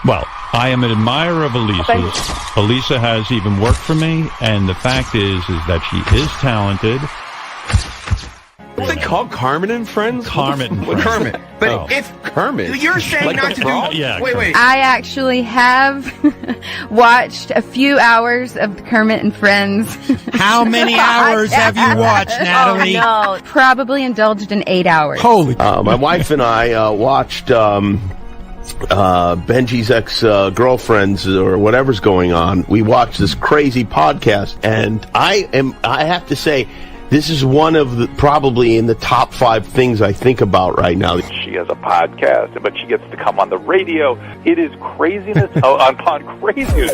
Well, I am an admirer of Elisa's. Elisa has even worked for me, and the fact is that she is talented. What they call Kermit and Friends? Kermit and Friends. Kermit. But It's Kermit. You're saying Like not the to frog? do... Yeah, Wait. I actually have watched a few hours of Kermit and Friends. How many hours have you watched, Natalie? Oh, no. Probably indulged in 8 hours. Holy. My wife and I watched Benji's ex-girlfriends or whatever's going on. We watched this crazy podcast, and I have to say, this is one of the, probably in the top 5 things I think about right now. She has a podcast, but she gets to come on the radio. It is craziness upon craziness.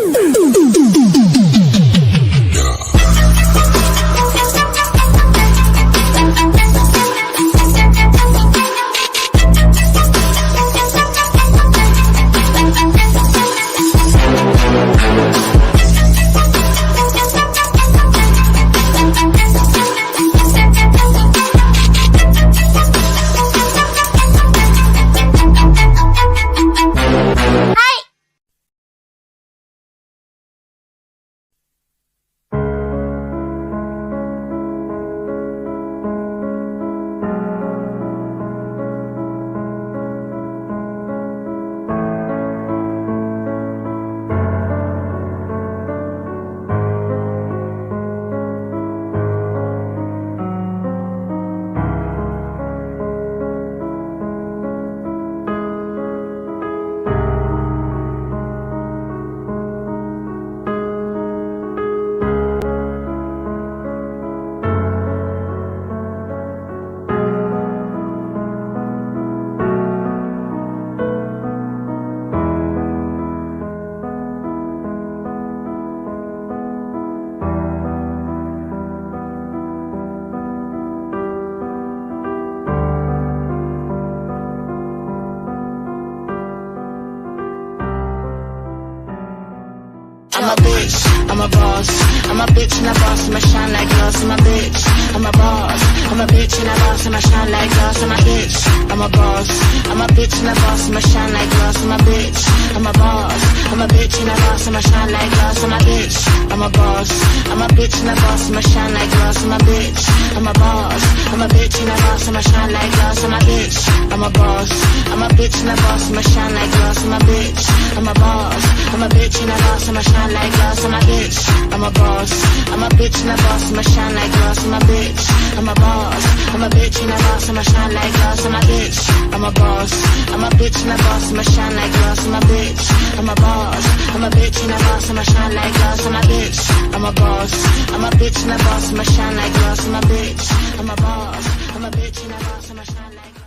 I'm a bitch, I'm a boss. I'm a bitch and a boss, I'ma shine like glass. I'm a bitch, I'm a boss. I'm a bitch and a boss, I'ma shine like glass. I'm a bitch, I'm a boss. I'm a bitch and a boss, I'ma shine like glass. I'm a bitch, I'm a boss. I'm a bitch and a boss, I'ma shine like glass. I'm a bitch, I'm a boss. I'm a bitch and a boss, I'ma shine like glass. I'm a bitch, I'm a boss. I'm a bitch and a boss, I'ma shine like glass. I'm a bitch, I'm a boss. I'm a bitch and a boss, I'ma shine like glass. I'm a bitch, I'm a boss. I'm a bitch and a boss, I'ma shine like glass. I'm a bitch, I'm a boss. I'm a bitch and a boss, I'ma shine like glass. I'm a bitch, I'm a boss. I'm a bitch and a boss, I'ma shine like glass. I'm a bitch, I'm a boss. I'm a bitch and a boss, I'ma shine like glass. I'm a bitch, I'm a boss. I'm a bitch and a boss, I'ma shine like glass. I'm a bitch, I'm a boss. I'm a bitch and a boss, I'ma shine like glass. I'm a bitch, I'm a boss. I'm a bitch and a boss, I'ma shine like glass.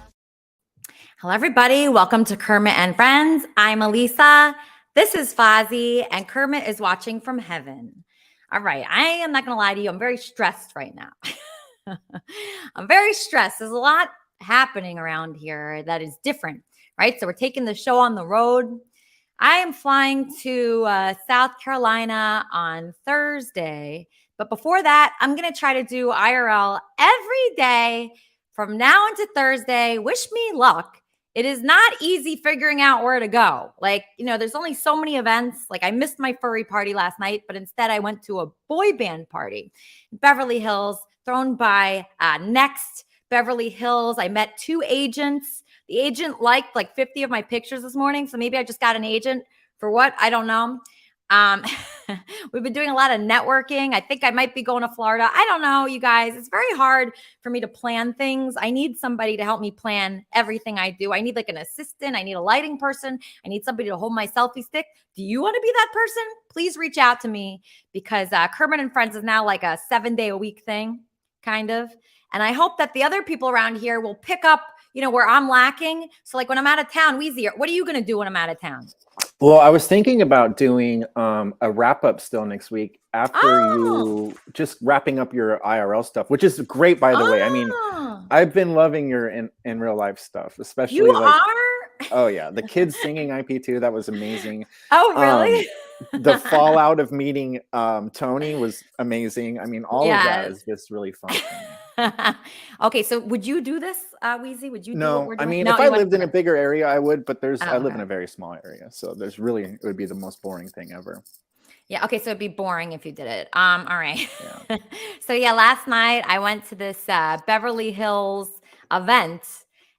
Hello, everybody. Welcome to Kermit and Friends. I'm Elisa. This is Fozzie, and Kermit is watching from heaven. All right. I am not going to lie to you. I'm very stressed right now. I'm very stressed. There's a lot happening around here that is different, right? So we're taking the show on the road. I am flying to South Carolina on Thursday. But before that, I'm going to try to do IRL every day from now until Thursday. Wish me luck. It is not easy figuring out where to go. Like, you know, there's only so many events. Like, I missed my furry party last night, but instead I went to a boy band party in Beverly Hills, thrown by Next Beverly Hills. I met 2 agents. The agent liked like 50 of my pictures this morning. So maybe I just got an agent for what? I don't know. We've been doing a lot of networking. I think I might be going to Florida. I don't know, you guys. It's very hard for me to plan things. I need somebody to help me plan everything I do. I need like an assistant. I need a lighting person. I need somebody to hold my selfie stick. Do you want to be that person? Please reach out to me because Kermit and Friends is now like a 7-day-a-week thing, kind of. And I hope that the other people around here will pick up, you know, where I'm lacking. So like when I'm out of town, Weezy, what are you going to do when I'm out of town? Well, I was thinking about doing a wrap up still next week after you just wrapping up your IRL stuff, which is great, by the way. I mean, I've been loving your in real life stuff, especially. You like, are? Oh yeah, the kids singing IP2, that was amazing. Oh really? the fallout of meeting Tony was amazing. I mean, all of that is just really fun for me. Okay, so would you do this, Weezy? Would you do what we're I doing? mean, No, if I lived in a bigger area, I would, but I live in okay. a very small area, so it would be the most boring thing ever. Yeah, okay, so it'd be boring if you did it. All right. Yeah. So yeah, last night I went to this Beverly Hills event,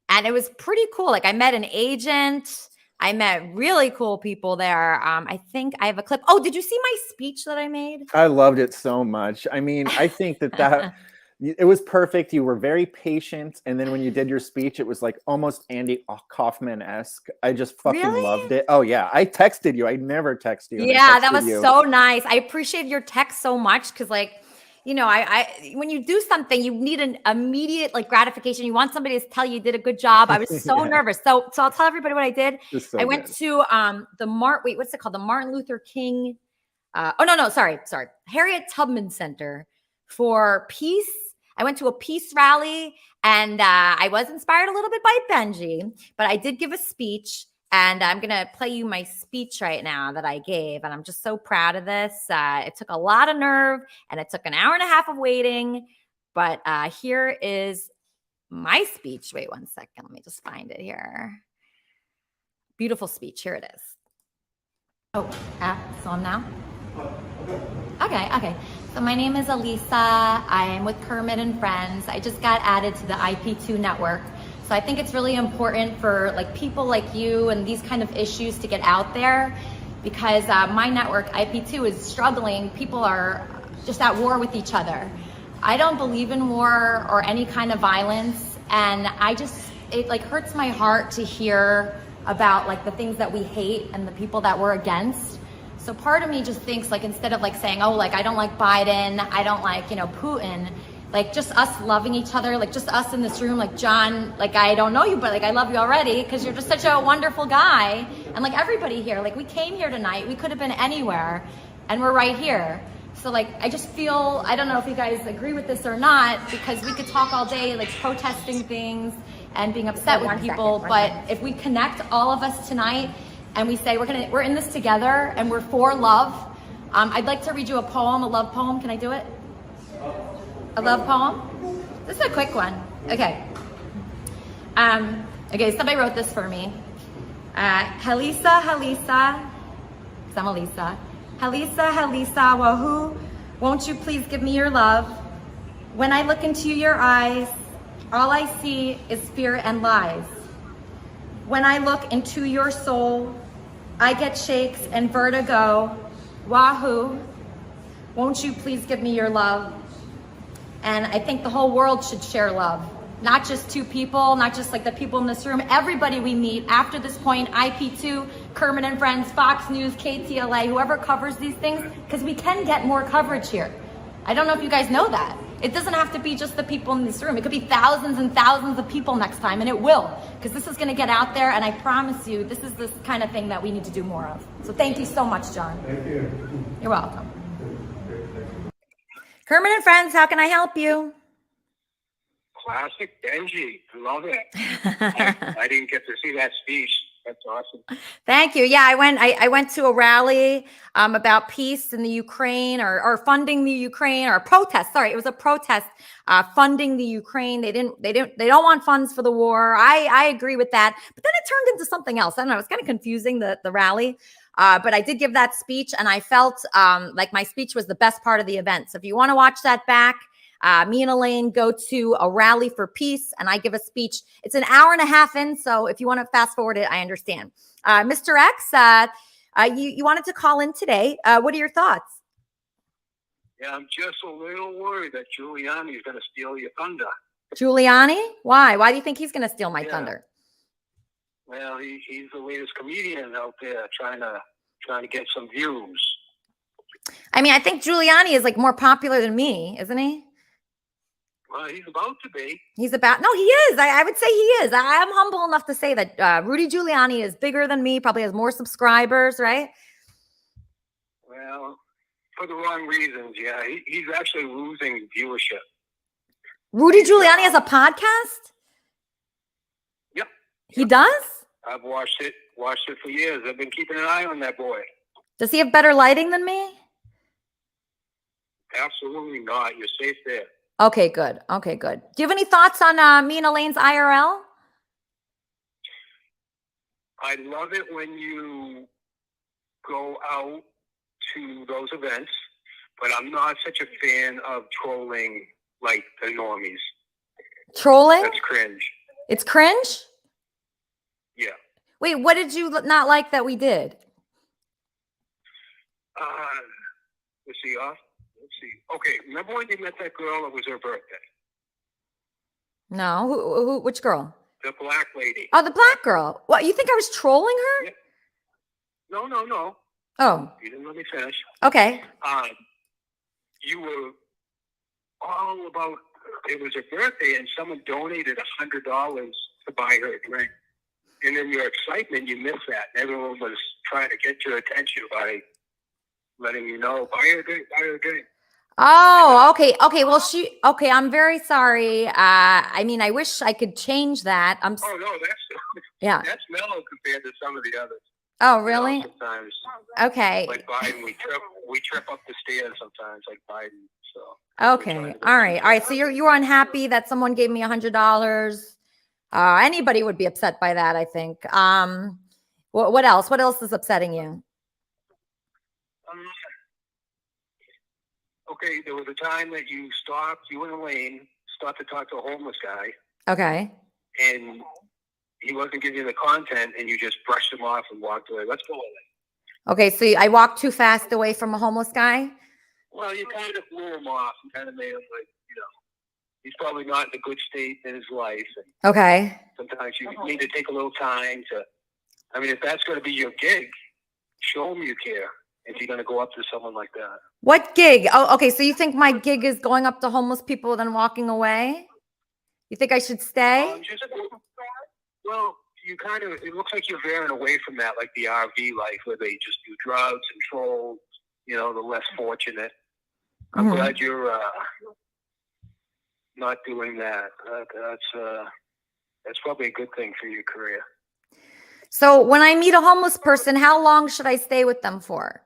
and it was pretty cool. Like I met an agent. I met really cool people there. I think I have a clip. Oh, did you see my speech that I made? I loved it so much. I mean, I think that it was perfect. You were very patient, and then when you did your speech, it was like almost Andy Kaufman-esque. I just fucking loved it. Oh yeah, I texted you. I never text you. Yeah, that was so nice. I appreciate your text so much because, like, you know, I when you do something, you need an immediate like gratification. You want somebody to tell you did a good job. I was so nervous. So I'll tell everybody what I did. I went to what's it called? The Martin Luther King. Sorry. Harriet Tubman Center for Peace. I went to a peace rally, and I was inspired a little bit by Benji, but I did give a speech. And I'm going to play you my speech right now that I gave. And I'm just so proud of this. It took a lot of nerve, and it took an hour and a half of waiting. But here is my speech. Wait 1 second. Let me just find it here. Beautiful speech. Here it is. Oh, so I'm now? Okay. So my name is Elisa. I am with Kermit and Friends. I just got added to the IP2 network. So I think it's really important for like people like you and these kind of issues to get out there, because my network IP2 is struggling. People are just at war with each other. I don't believe in war or any kind of violence, and it like hurts my heart to hear about like the things that we hate and the people that we're against. So part of me just thinks like instead of like saying, oh, like I don't like Biden, I don't like, Putin, like just us loving each other, like just us in this room, like John, like I don't know you, but like I love you already because you're just such a wonderful guy. And like everybody here, like we came here tonight, we could have been anywhere and we're right here. So like, I just feel, I don't know if you guys agree with this or not, because we could talk all day, like protesting things and being upset with people. But if we connect all of us tonight and we say, we're in this together and we're for love. I'd like to read you a poem, a love poem. Can I do it? A love poem? This is a quick one. Okay. Somebody wrote this for me. Elisa, because I'm Elisa. Elisa, wahoo, won't you please give me your love? When I look into your eyes, all I see is fear and lies. When I look into your soul, I get shakes and vertigo. Wahoo, won't you please give me your love? And I think the whole world should share love. Not just two people, not just like the people in this room, everybody we meet after this point, IP2, Kermit and Friends, Fox News, KTLA, whoever covers these things, because we can get more coverage here. I don't know if you guys know that. It doesn't have to be just the people in this room. It could be thousands and thousands of people next time, and it will, because this is gonna get out there, and I promise you, this is the kind of thing that we need to do more of. So thank you so much, John. Thank you. You're welcome. Kermit and Friends, how can I help you? Classic Benji. Love it. I didn't get to see that speech. That's awesome. Thank you. Yeah, I went to a rally about peace in the Ukraine or funding the Ukraine, or a protest. Sorry, it was a protest funding the Ukraine. They don't want funds for the war. I agree with that. But then it turned into something else. I don't know. It's kind of confusing, the rally. But I did give that speech, and I felt like my speech was the best part of the event. So if you want to watch that back, me and Elaine go to a rally for peace, and I give a speech. It's an hour and a half in, so if you want to fast forward it, I understand. Mr. X, you wanted to call in today. What are your thoughts? Yeah, I'm just a little worried that Giuliani is going to steal your thunder. Giuliani? Why? Why do you think he's going to steal my thunder? Well, he's the latest comedian out there trying to get some views. I mean, I think Giuliani is like more popular than me, isn't he? Well, he's about to be. No, he is. I would say he is. I'm humble enough to say that Rudy Giuliani is bigger than me, probably has more subscribers, right? Well, for the wrong reasons, yeah. He's actually losing viewership. Rudy Giuliani has a podcast? Yep. He does? I've watched it for years. I've been keeping an eye on that boy. Does he have better lighting than me? Absolutely not. You're safe there. Okay, good. Okay, good. Do you have any thoughts on me and Elaine's IRL? I love it when you go out to those events, but I'm not such a fan of trolling like the normies. Trolling? That's cringe. It's cringe? Yeah. Wait, what did you not like that we did? Let's see. Let's see. Okay, remember when you met that girl? It was her birthday. No, who which girl? The black lady. Oh, the black girl. What, you think I was trolling her? Yeah. No. Oh, You didn't let me finish. okay. You were all about, it was her birthday and someone donated $100 to buy her a drink. And in your excitement, you missed that. Everyone was trying to get your attention by letting you know, buy her a drink, buy her a drink. Oh, okay. Well, I'm very sorry. I mean, I wish I could change that. Oh, no, yeah. That's mellow compared to some of the others. Oh, really? You know, sometimes. Okay. Like Biden, we trip up the stairs sometimes, like Biden. So. Okay. All right. So you were unhappy that someone gave me $100. Anybody would be upset by that, I think. What else? What else is upsetting you? Okay, there was a time that you and Elaine stopped to talk to a homeless guy. Okay. And he wasn't giving you the content, and you just brushed him off and walked away. Let's go, Elaine. Okay, so I walked too fast away from a homeless guy? Well, you kind of blew him off and kind of made him like, he's probably not in a good state in his life. And okay. Sometimes you need to take a little time to, if that's going to be your gig, show him you care. If you're going to go up to someone like that. What gig? Oh, okay. So you think my gig is going up to homeless people and then walking away? You think I should stay? Well, it looks like you're veering away from that, like the RV life where they just do drugs and troll, the less fortunate. I'm glad you're not doing that. That's probably a good thing for your career. So when I meet a homeless person, how long should I stay with them for?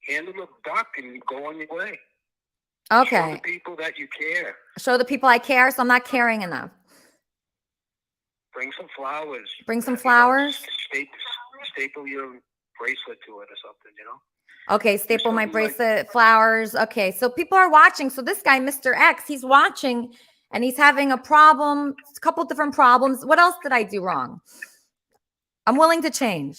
Hand them a buck and go on your way. Okay. Show the people that you care. Show the people I care, so I'm not caring enough. Bring some flowers. Bring some flowers? Staple your bracelet to it or something, Okay, staple my bracelet, flowers. Okay, so people are watching. So this guy, Mr. X, he's watching and he's having a problem, a couple different problems. What else did I do wrong? I'm willing to change.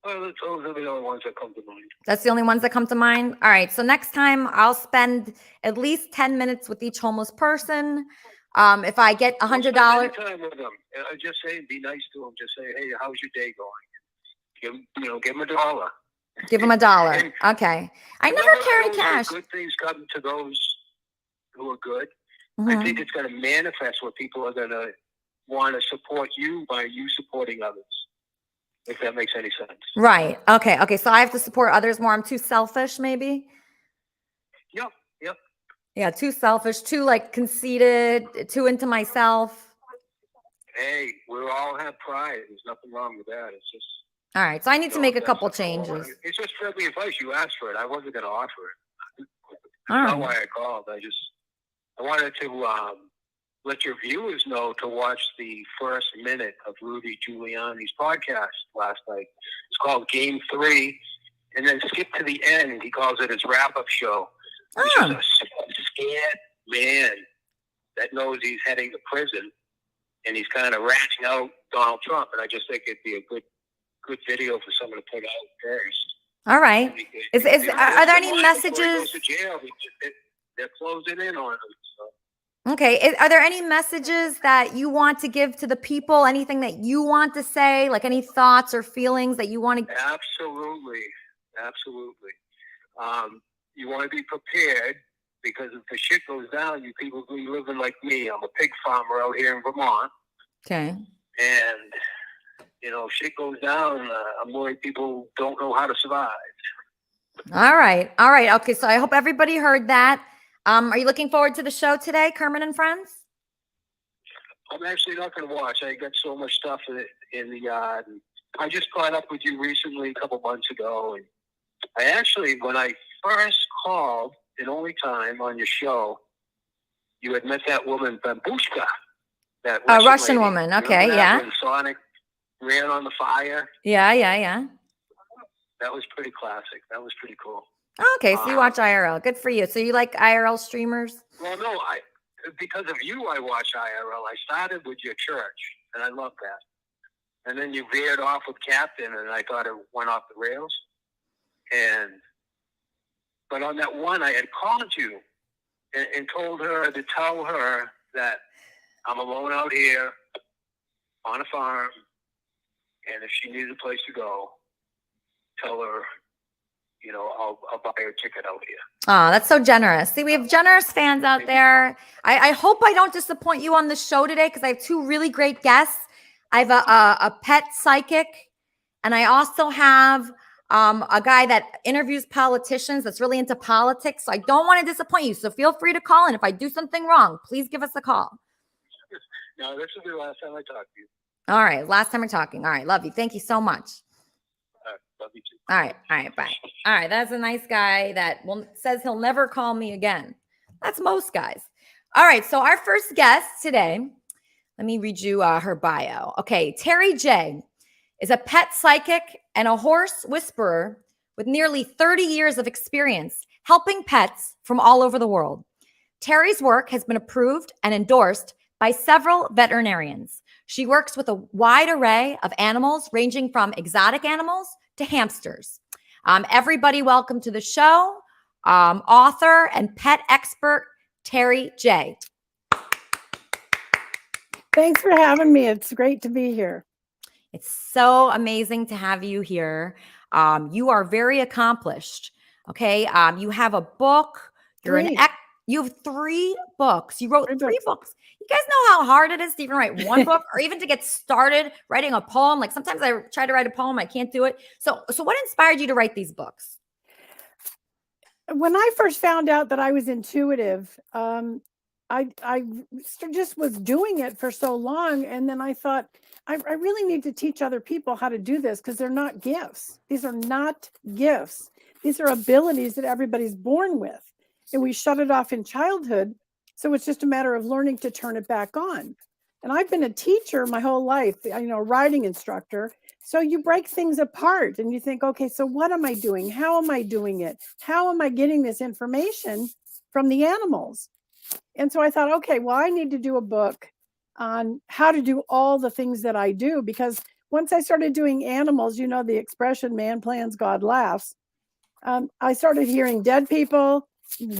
Well, those are the only ones that come to mind. That's the only ones that come to mind? All right, so next time I'll spend at least 10 minutes with each homeless person. If I get $100. Time with them. Just say, be nice to them. Just say, hey, how's your day going? Give them $1. Give them $1. Okay. I never carry cash. Good things come to those who are good. I think it's going to manifest what people are going to want to support you by you supporting others. If that makes any sense. Right. Okay. So I have to support others more. I'm too selfish, maybe? Yep. Yeah, too selfish, too conceited, too into myself. Hey, we all have pride. There's nothing wrong with that. It's just. All right. So I need to make a couple changes. It's just friendly advice. You asked for it. I wasn't going to offer it. All right. That's not why I called. I wanted to let your viewers know to watch the first minute of Rudy Giuliani's podcast last night. It's called Game 3, and then skip to the end. He calls it his wrap-up show. He's just a scared man that knows he's heading to prison, and he's kind of ratting out Donald Trump. And I just think it'd be a good video for someone to put out first. All right. Are there any messages? Before he goes to jail, they're closing in on him. So. Okay. Are there any messages that you want to give to the people? Anything that you want to say? Like any thoughts or feelings that you want to? Absolutely. You want to be prepared because if the shit goes down, you people will be living like me. I'm a pig farmer out here in Vermont. Okay. And, shit goes down. I'm worried people don't know how to survive. All right. Okay. So I hope everybody heard that. Are you looking forward to the show today, Kermit and Friends? I'm actually not going to watch. I got so much stuff in the yard. And I just caught up with you recently, a couple months ago. And I actually, when I first called, and only time on your show, you had met that woman, Bambushka. That Russian lady. woman. Okay, yeah. When Sonic ran on the fire. Yeah. That was pretty classic. That was pretty cool. Okay, so you watch IRL. Good for you. So you like IRL streamers? Well, no, because of you, I watch IRL. I started with your church, and I love that. And then you veered off with Captain, and I thought it went off the rails. But on that one, I had called you and told her to tell her that I'm alone out here on a farm, and if she needs a place to go, tell her, I'll buy her a ticket out here. Oh, that's so generous. See, we have generous fans out there. I hope I don't disappoint you on the show today because I have two really great guests. I have a pet psychic, and I also have a guy that interviews politicians that's really into politics. So I don't want to disappoint you. So feel free to call in. If I do something wrong, please give us a call. No, this will be the last time I talk to you. All right. Last time we're talking. All right. Love you. Thank you so much. Love you too. All right. Bye. All right. That's a nice guy that says he'll never call me again. That's most guys. All right. So our first guest today, let me read you her bio. Okay. Terry J is a pet psychic and a horse whisperer with nearly 30 years of experience helping pets from all over the world. Terry's work has been approved and endorsed by several veterinarians. She works with a wide array of animals ranging from exotic animals to hamsters. Everybody, welcome to the show, author and pet expert, Terry J. Thanks for having me. It's great to be here. It's so amazing to have you here. You are very accomplished. Okay. You have a book. You have 3 books. You wrote 3 books. You guys know how hard it is to even write one book or even to get started writing a poem. Like sometimes I try to write a poem, I can't do it. So what inspired you to write these books? When I first found out that I was intuitive, I just was doing it for so long. And then I thought, I really need to teach other people how to do this because they're not gifts. These are not gifts. These are abilities that everybody's born with. And we shut it off in childhood. So it's just a matter of learning to turn it back on. And I've been a teacher my whole life, a writing instructor. So you break things apart and you think, okay, so what am I doing? How am I doing it? How am I getting this information from the animals? And so I thought, okay, well, I need to do a book on how to do all the things that I do, because once I started doing animals, the expression, man plans, God laughs. I started hearing dead people,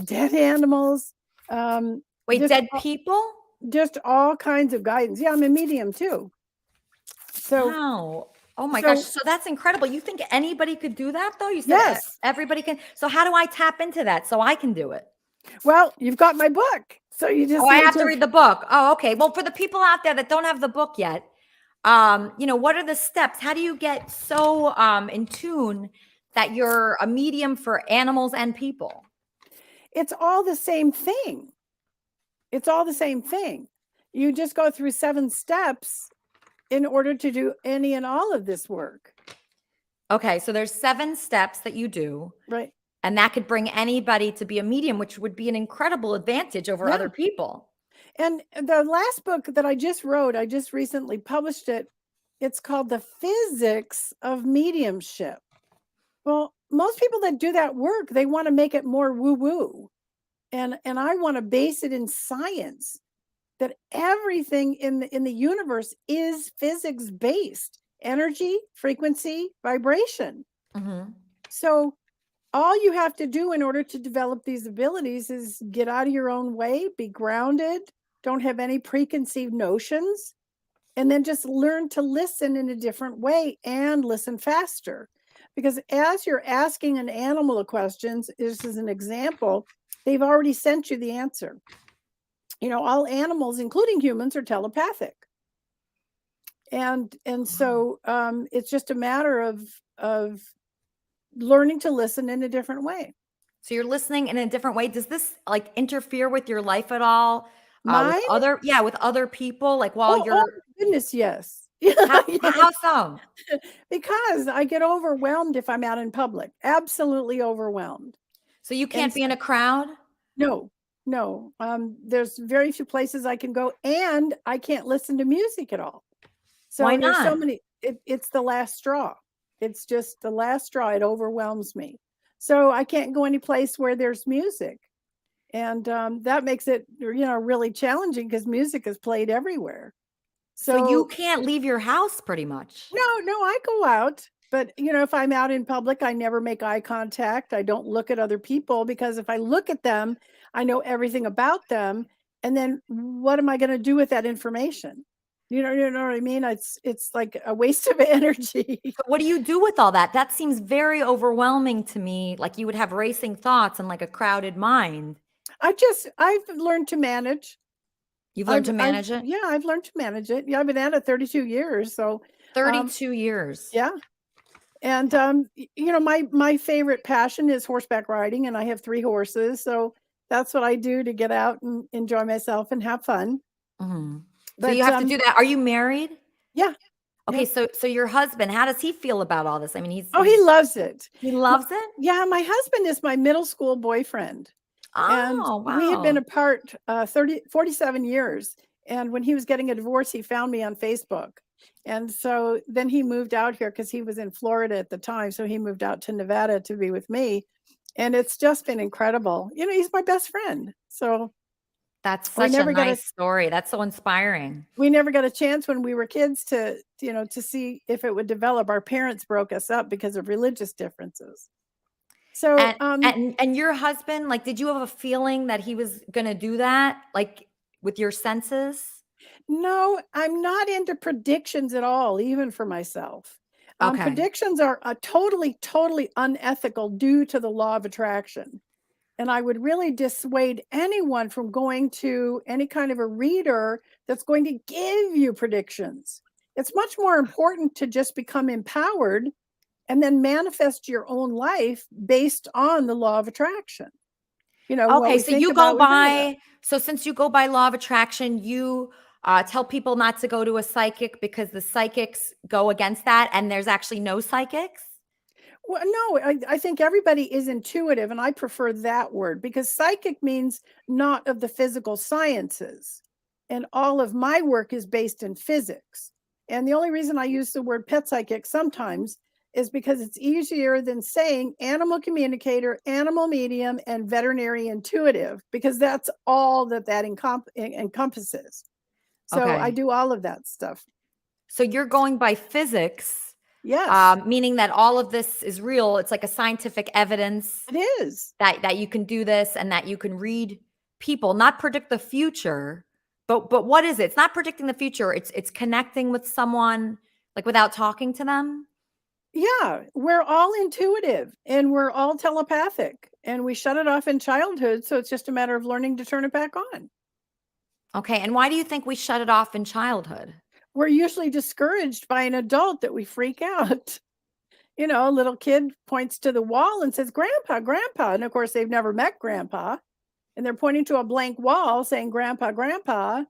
dead animals. Dead people? Just all kinds of guidance. Yeah, I'm a medium too. So, wow. Oh my gosh. So that's incredible. You think anybody could do that though? You said yes. Everybody can. So how do I tap into that so I can do it? Well, you've got my book. So you just I have to read the book. Oh, okay. Well, for the people out there that don't have the book yet, what are the steps? How do you get so in tune that you're a medium for animals and people? It's all the same thing. It's all the same thing. You just go through 7 steps in order to do any and all of this work. Okay. So there's 7 steps that you do. Right. And that could bring anybody to be a medium, which would be an incredible advantage over other people. And the last book that I just wrote, I just recently published it. It's called The Physics of Mediumship. Well, most people that do that work, they want to make it more woo-woo. And I want to base it in science, that everything in the universe is physics based: energy, frequency, vibration. Mm-hmm. So all you have to do in order to develop these abilities is get out of your own way, be grounded, don't have any preconceived notions, and then just learn to listen in a different way and listen faster. Because as you're asking an animal a question, this is an example, they've already sent you the answer. All animals, including humans, are telepathic. And so it's just a matter of learning to listen in a different way. So you're listening in a different way. Does this interfere with your life at all? Mine? With other people, like while Oh, you're goodness, yes. how so? Because I get overwhelmed if I'm out in public. Absolutely overwhelmed. So you can't be in a crowd? No. There's very few places I can go, and I can't listen to music at all. So Why there's so not? many. It's the last straw. It's just the last straw. It overwhelms me. So I can't go any place where there's music. And that makes it, really challenging because music is played everywhere. So you can't leave your house pretty much. No, I go out. But, if I'm out in public, I never make eye contact. I don't look at other people because if I look at them, I know everything about them. And then what am I going to do with that information? You know what I mean? It's like a waste of energy. So what do you do with all that? That seems very overwhelming to me. Like you would have racing thoughts and like a crowded mind. I've learned to manage. You've learned to manage it? Yeah, I've learned to manage it. Yeah, I've been at it 32 years. So 32 years. Yeah. And my favorite passion is horseback riding, and I have 3 horses. So that's what I do to get out and enjoy myself and have fun. Mm-hmm. But, so you have to do that. Are you married? Yeah. Okay, yeah. so your husband, how does he feel about all this? I mean, he loves it. He loves it? Yeah, my husband is my middle school boyfriend. And wow. We had been apart 47 years. And when he was getting a divorce, he found me on Facebook. And so then he moved out here because he was in Florida at the time. So he moved out to Nevada to be with me. And it's just been incredible. He's my best friend. So that's such a nice story. That's so inspiring. We never got a chance when we were kids to see if it would develop. Our parents broke us up because of religious differences. So, and your husband, like, did you have a feeling that he was going to do that? Like with your senses? No, I'm not into predictions at all, even for myself. Okay. Predictions are totally unethical due to the law of attraction. And I would really dissuade anyone from going to any kind of a reader that's going to give you predictions. It's much more important to just become empowered and then manifest your own life based on the law of attraction. Okay, so you go by, so since you go by law of attraction, you tell people not to go to a psychic because the psychics go against that, and there's actually no psychics? Well, no, I think everybody is intuitive, and I prefer that word because psychic means not of the physical sciences. And all of my work is based in physics. And the only reason I use the word pet psychic sometimes is because it's easier than saying animal communicator, animal medium, and veterinary intuitive, because that's all that encompasses. So okay. I do all of that stuff. So you're going by physics. Yes. Meaning that all of this is real. It's like a scientific evidence. It is. That you can do this and that you can read people, not predict the future. But what is it? It's not predicting the future. It's connecting with someone like without talking to them. Yeah, we're all intuitive and we're all telepathic, and we shut it off in childhood. So it's just a matter of learning to turn it back on. Okay. And why do you think we shut it off in childhood? We're usually discouraged by an adult that we freak out. A little kid points to the wall and says, "Grandpa, Grandpa." And of course, they've never met Grandpa. And they're pointing to a blank wall saying, "Grandpa, Grandpa."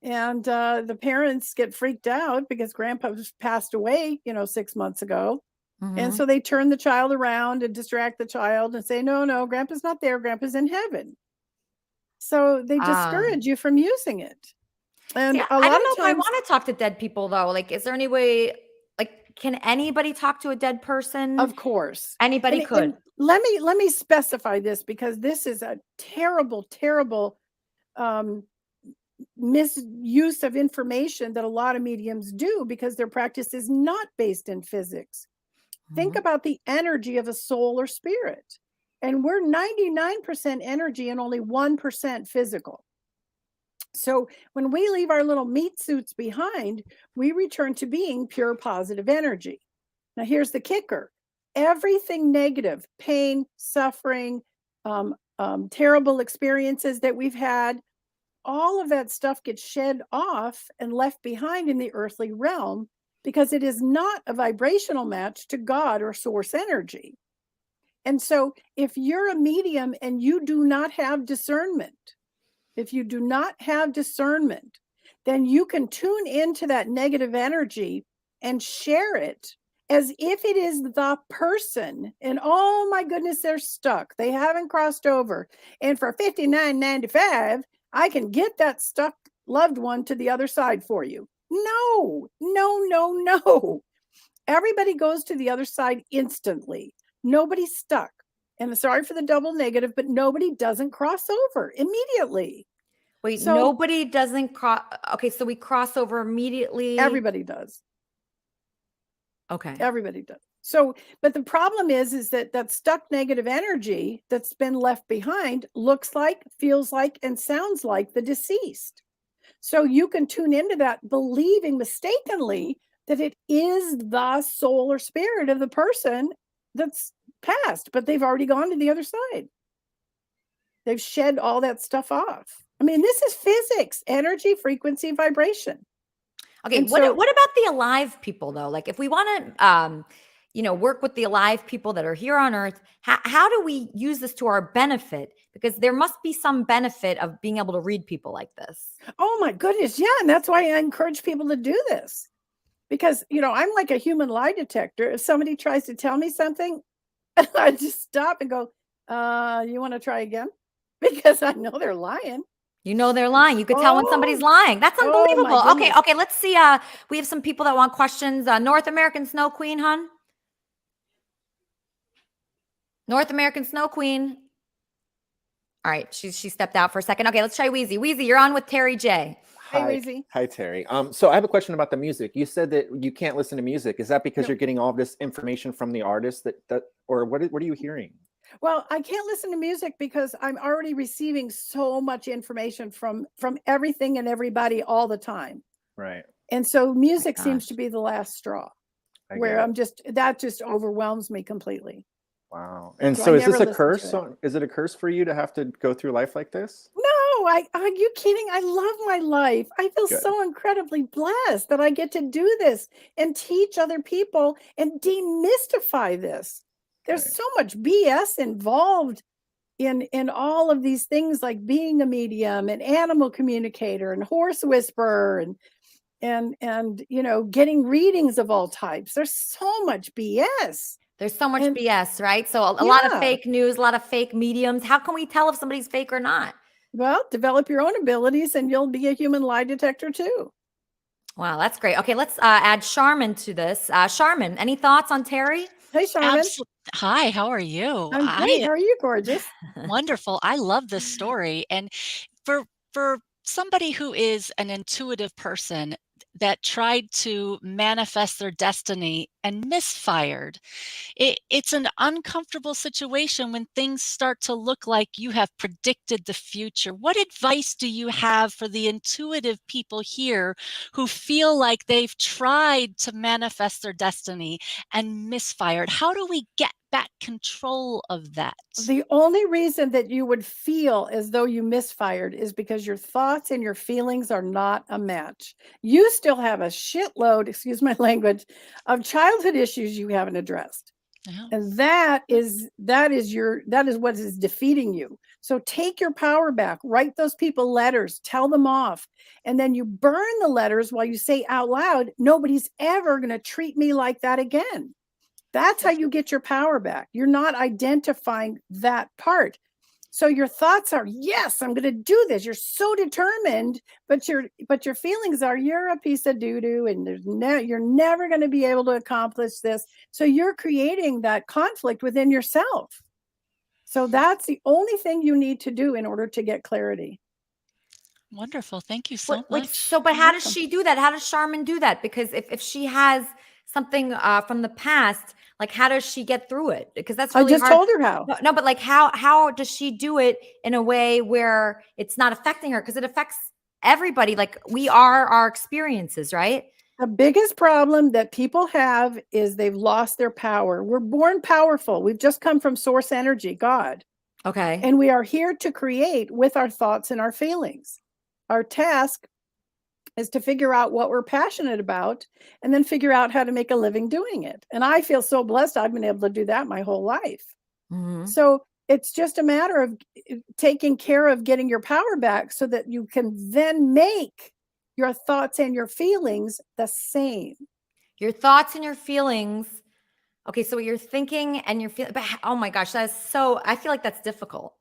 And the parents get freaked out because Grandpa passed away, 6 months ago. Mm-hmm. And so they turn the child around and distract the child and say, no, Grandpa's not there. Grandpa's in heaven. So they discourage you from using it. And I don't know if I want to talk to dead people, though. Like, is there any way, like, can anybody talk to a dead person? Of course. Anybody could. And let me specify this, because this is a terrible misuse of information that a lot of mediums do because their practice is not based in physics. Mm-hmm. Think about the energy of a soul or spirit. And we're 99% energy and only 1% physical. So when we leave our little meat suits behind, we return to being pure positive energy. Now, here's the kicker. Everything negative, pain, suffering, terrible experiences that we've had, all of that stuff gets shed off and left behind in the earthly realm because it is not a vibrational match to God or source energy. And so if you're a medium and you do not have discernment, if you do not have discernment, then you can tune into that negative energy and share it as if it is the person. And oh my goodness, they're stuck. They haven't crossed over. And for $59.95, I can get that stuck loved one to the other side for you. No, no, no, no. Everybody goes to the other side instantly. Nobody's stuck. And sorry for the double negative, but nobody doesn't cross over immediately. Wait, so nobody doesn't cross. Okay, so we cross over immediately. Everybody does. Okay. Everybody does. So, but the problem is that stuck negative energy that's been left behind looks like, feels like, and sounds like the deceased. So you can tune into that believing mistakenly that it is the soul or spirit of the person that's passed, but they've already gone to the other side. They've shed all that stuff off. I mean, this is physics, energy, frequency, vibration. Okay, And what so- about the alive people though? Like if we want to work with the alive people that are here on earth, how do we use this to our benefit? Because there must be some benefit of being able to read people like this. Oh my goodness. Yeah. And that's why I encourage people to do this. Because, I'm like a human lie detector. If somebody tries to tell me something, I just stop and go, you want to try again? Because I know they're lying. You know they're lying. You could tell when somebody's lying. That's unbelievable. my Okay, goodness. let's see. We have some people that want questions. North American Snow Queen, hon. North American Snow Queen. All right, she stepped out for a second. Okay, let's try Wheezy. Wheezy, you're on with Terry J. Hey, Wheezy. Hi, Terry. So I have a question about the music. You said that you can't listen to music. Is that because No. you're getting all this information from the artist or what are you hearing? Well, I can't listen to music because I'm already receiving so much information from everything and everybody all the time. Right. And so music gosh. seems to be the last straw I where get it. that just overwhelms me completely. Wow. And So so I is this never a listen to curse? it. Is it a curse for you to have to go through life like this? No, are you kidding? I love my life. I feel Good. so incredibly blessed that I get to do this and teach other people and demystify this. There's Right. so much BS involved in all of these things, like being a medium and animal communicator and horse whisperer and getting readings of all types. There's so much BS. There's so much And- BS, right? So a lot of Yeah. fake news, a lot of fake mediums. How can we tell if somebody's fake or not? Well, develop your own abilities and you'll be a human lie detector too. Wow, that's great. Okay, let's add Charmin to this. Charmin, any thoughts on Terry? Hey, Charmin. Hi, how are you? I'm great. How are you, gorgeous? Wonderful. I love this story. And for somebody who is an intuitive person that tried to manifest their destiny and misfired, it's an uncomfortable situation when things start to look like you have predicted the future. What advice do you have for the intuitive people here who feel like they've tried to manifest their destiny and misfired? How do we get back control of that? The only reason that you would feel as though you misfired is because your thoughts and your feelings are not a match. You still have a shitload, excuse my language, of childhood issues you haven't addressed. Yeah. And that is what is defeating you. So take your power back, write those people letters, tell them off, and then you burn the letters while you say out loud, nobody's ever going to treat me like that again. That's how you get your power back. You're not identifying that part. So your thoughts are, yes, I'm going to do this. You're so determined, but your feelings are, you're a piece of doo-doo and you're never going to be able to accomplish this. So you're creating that conflict within yourself. So that's the only thing you need to do in order to get clarity. Wonderful. Thank you so Wait, much. but how does she do that? How does Charmin do that? Because if she has something from the past, like how does she get through it? Because that's really I just hard. told her how. No, but like how does she do it in a way where it's not affecting her? Because it affects everybody. Like we are our experiences, right? The biggest problem that people have is they've lost their power. We're born powerful. We've just come from source energy, God. Okay. And we are here to create with our thoughts and our feelings. Our task is to figure out what we're passionate about and then figure out how to make a living doing it. And I feel so blessed I've been able to do that my whole life. Mhm. So It's just a matter of taking care of getting your power back so that you can then make your thoughts and your feelings the same. Your thoughts and your feelings. Okay, so you're thinking and you're feeling, but oh my gosh, that's so, I feel like that's difficult.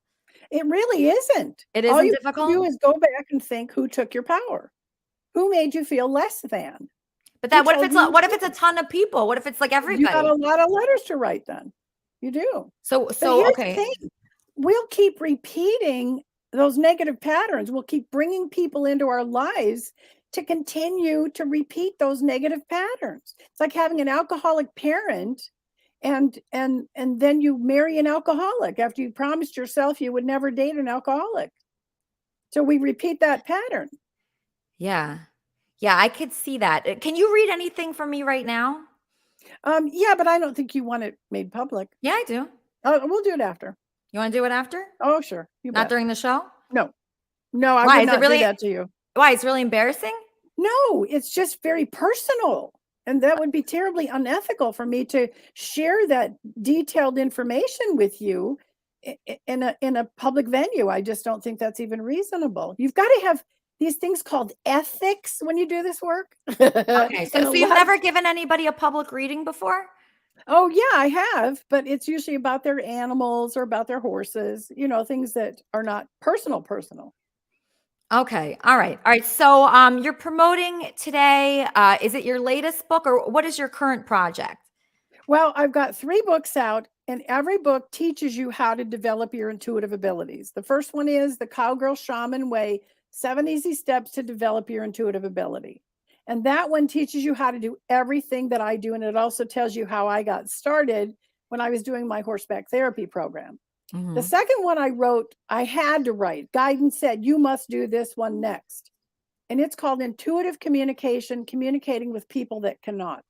It really isn't. It All isn't you difficult? do is go back and think, who took your power? Who made you feel less than? But that, Who what if told it's you a ton of people? What if it's like everybody? You got a lot of letters to write then. You do. So But here's the okay. thing. We'll keep repeating those negative patterns. We'll keep bringing people into our lives to continue to repeat those negative patterns. It's like having an alcoholic parent and then you marry an alcoholic after you promised yourself you would never date an alcoholic. So we repeat that pattern. Yeah. Yeah, I could see that. Can you read anything from me right now? Yeah, but I don't think you want it made public. Yeah, I do. We'll do it after. You want to do it after? Oh, sure. You Not bet. during the show? No, I Why? would Is not it really do that to you. Why? It's really embarrassing? No, it's just very personal. And that would be terribly unethical for me to share that detailed information with you in a public venue. I just don't think that's even reasonable. You've got to have these things called ethics when you do this work. Okay, so you've never given anybody a public reading before? Oh, yeah, I have, but it's usually about their animals or about their horses, things that are not personal. Okay. All right. So you're promoting today. Is it your latest book or what is your current project? Well, I've got 3 books out, and every book teaches you how to develop your intuitive abilities. The first one is The Cowgirl Shaman Way, 7 Easy Steps to Develop Your Intuitive Ability. And that one teaches you how to do everything that I do. And it also tells you how I got started when I was doing my horseback therapy program. Mm-hmm. The second one I wrote, I had to write. Guidance said, you must do this one next. And it's called Intuitive Communication, Communicating with People That Cannot.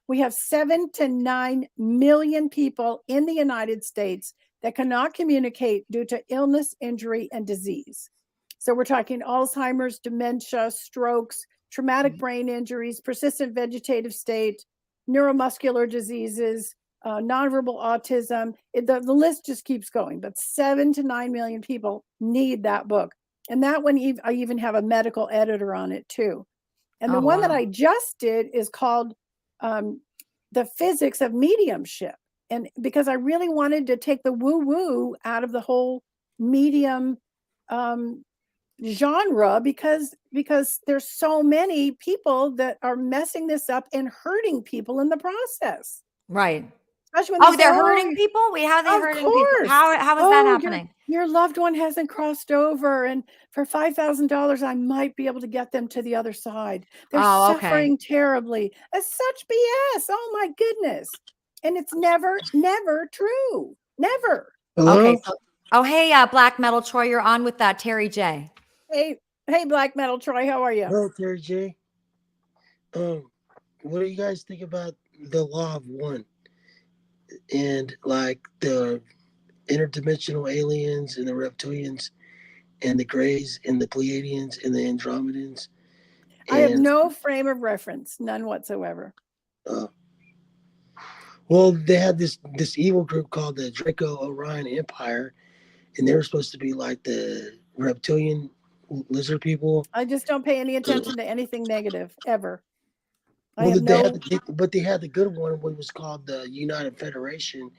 We have 7 to 9 million people in the United States that cannot communicate due to illness, injury, and disease. So we're talking Alzheimer's, dementia, strokes, traumatic brain injuries, persistent vegetative state, neuromuscular diseases, nonverbal autism. The list just keeps going, but 7 to 9 million people need that book. And that one, I even have a medical editor on it too. And the one that I just did is called The Physics of Mediumship. And because I really wanted to take the woo-woo out of the whole medium genre, because there's so many people that are messing this up and hurting people in the process. Right. Especially when they're hurting people? How are they hurting people? How is that happening? Your loved one hasn't crossed over, and for $5,000, I might be able to get them to the other side. They're suffering terribly. That's such BS. Oh my goodness. And it's never true. Never. Hello? Okay. Hey, Black Metal Troy, you're on with Terry J. Hey, Black Metal Troy, how are you? Hello, Terry J. What do you guys think about the law of one? And like the interdimensional aliens and the reptilians and the Greys and the Pleiadians and the Andromedans. I have no frame of reference, none whatsoever. Well, they had this evil group called the Draco Orion Empire, and they were supposed to be like the reptilian lizard people. I just don't pay any attention to anything negative ever. Well, but they had the good one, what was called the United Federation,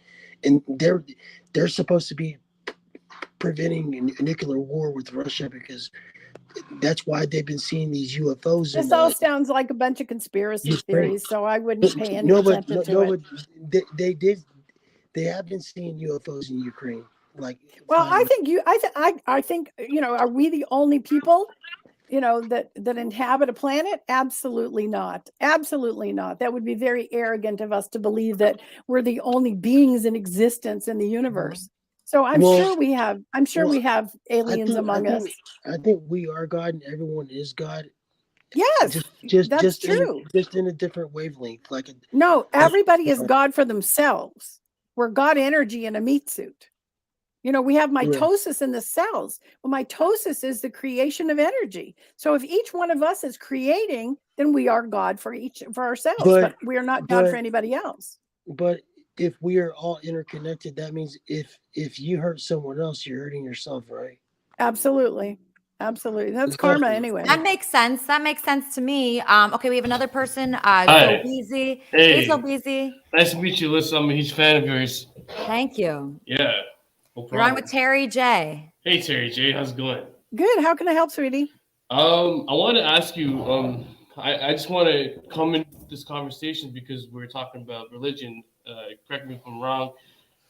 and they're supposed to be preventing a nuclear war with Russia because that's why they've been seeing these UFOs. This all sounds like a bunch of conspiracy theories, so I wouldn't pay any attention to it. They have been seeing UFOs in Ukraine. I think are we the only people that inhabit a planet? Absolutely not. Absolutely not. That would be very arrogant of us to believe that we're the only beings in existence in the universe. So I'm sure we have aliens among us. I think we are God and everyone is God. Yes, that's true. Just in a different wavelength. No, everybody is God for themselves. We're God energy in a meat suit. We have mitosis in the cells. Well, mitosis is the creation of energy. So if each one of us is creating, then we are God for ourselves, but we are not God for anybody else. But if we are all interconnected, that means if you hurt someone else, you're hurting yourself, right? Absolutely. Absolutely. That's karma anyway. That makes sense. That makes sense to me. Okay, we have another person. Hi. Zobezi. Hey. Hey, Zobezi. Nice to meet you, Alyssa. I'm a huge fan of yours. Thank you. Yeah. No You're problem. on with Terry J. Hey, Terry J. How's it going? Good. How can I help, sweetie? I want to ask you. I just want to come in this conversation because we're talking about religion. Correct me if I'm wrong.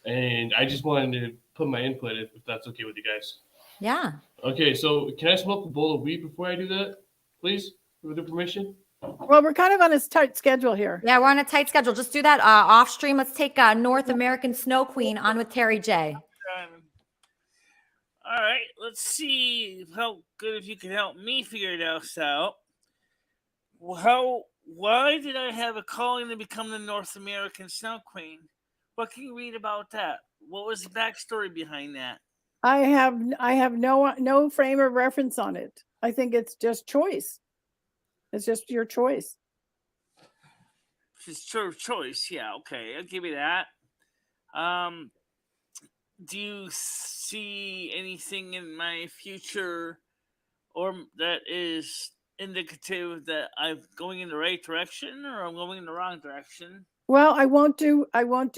And I just wanted to put my input if that's okay with you guys. Yeah. Okay, so can I smoke a bowl of weed before I do that, please, with your permission? Well, we're kind of on a tight schedule here. Yeah, we're on a tight schedule. Just do that off stream. Let's take North American Snow Queen on with Terry J. All right, let's see how good if you can help me figure it out. Why did I have a calling to become the North American Snow Queen? What can you read about that? What was the backstory behind that? I have no frame of reference on it. I think it's just choice. It's just your choice. It's your choice. Yeah, okay, I'll give you that. Do you see anything in my future or that is indicative that I'm going in the right direction or I'm going in the wrong direction? Well, I won't do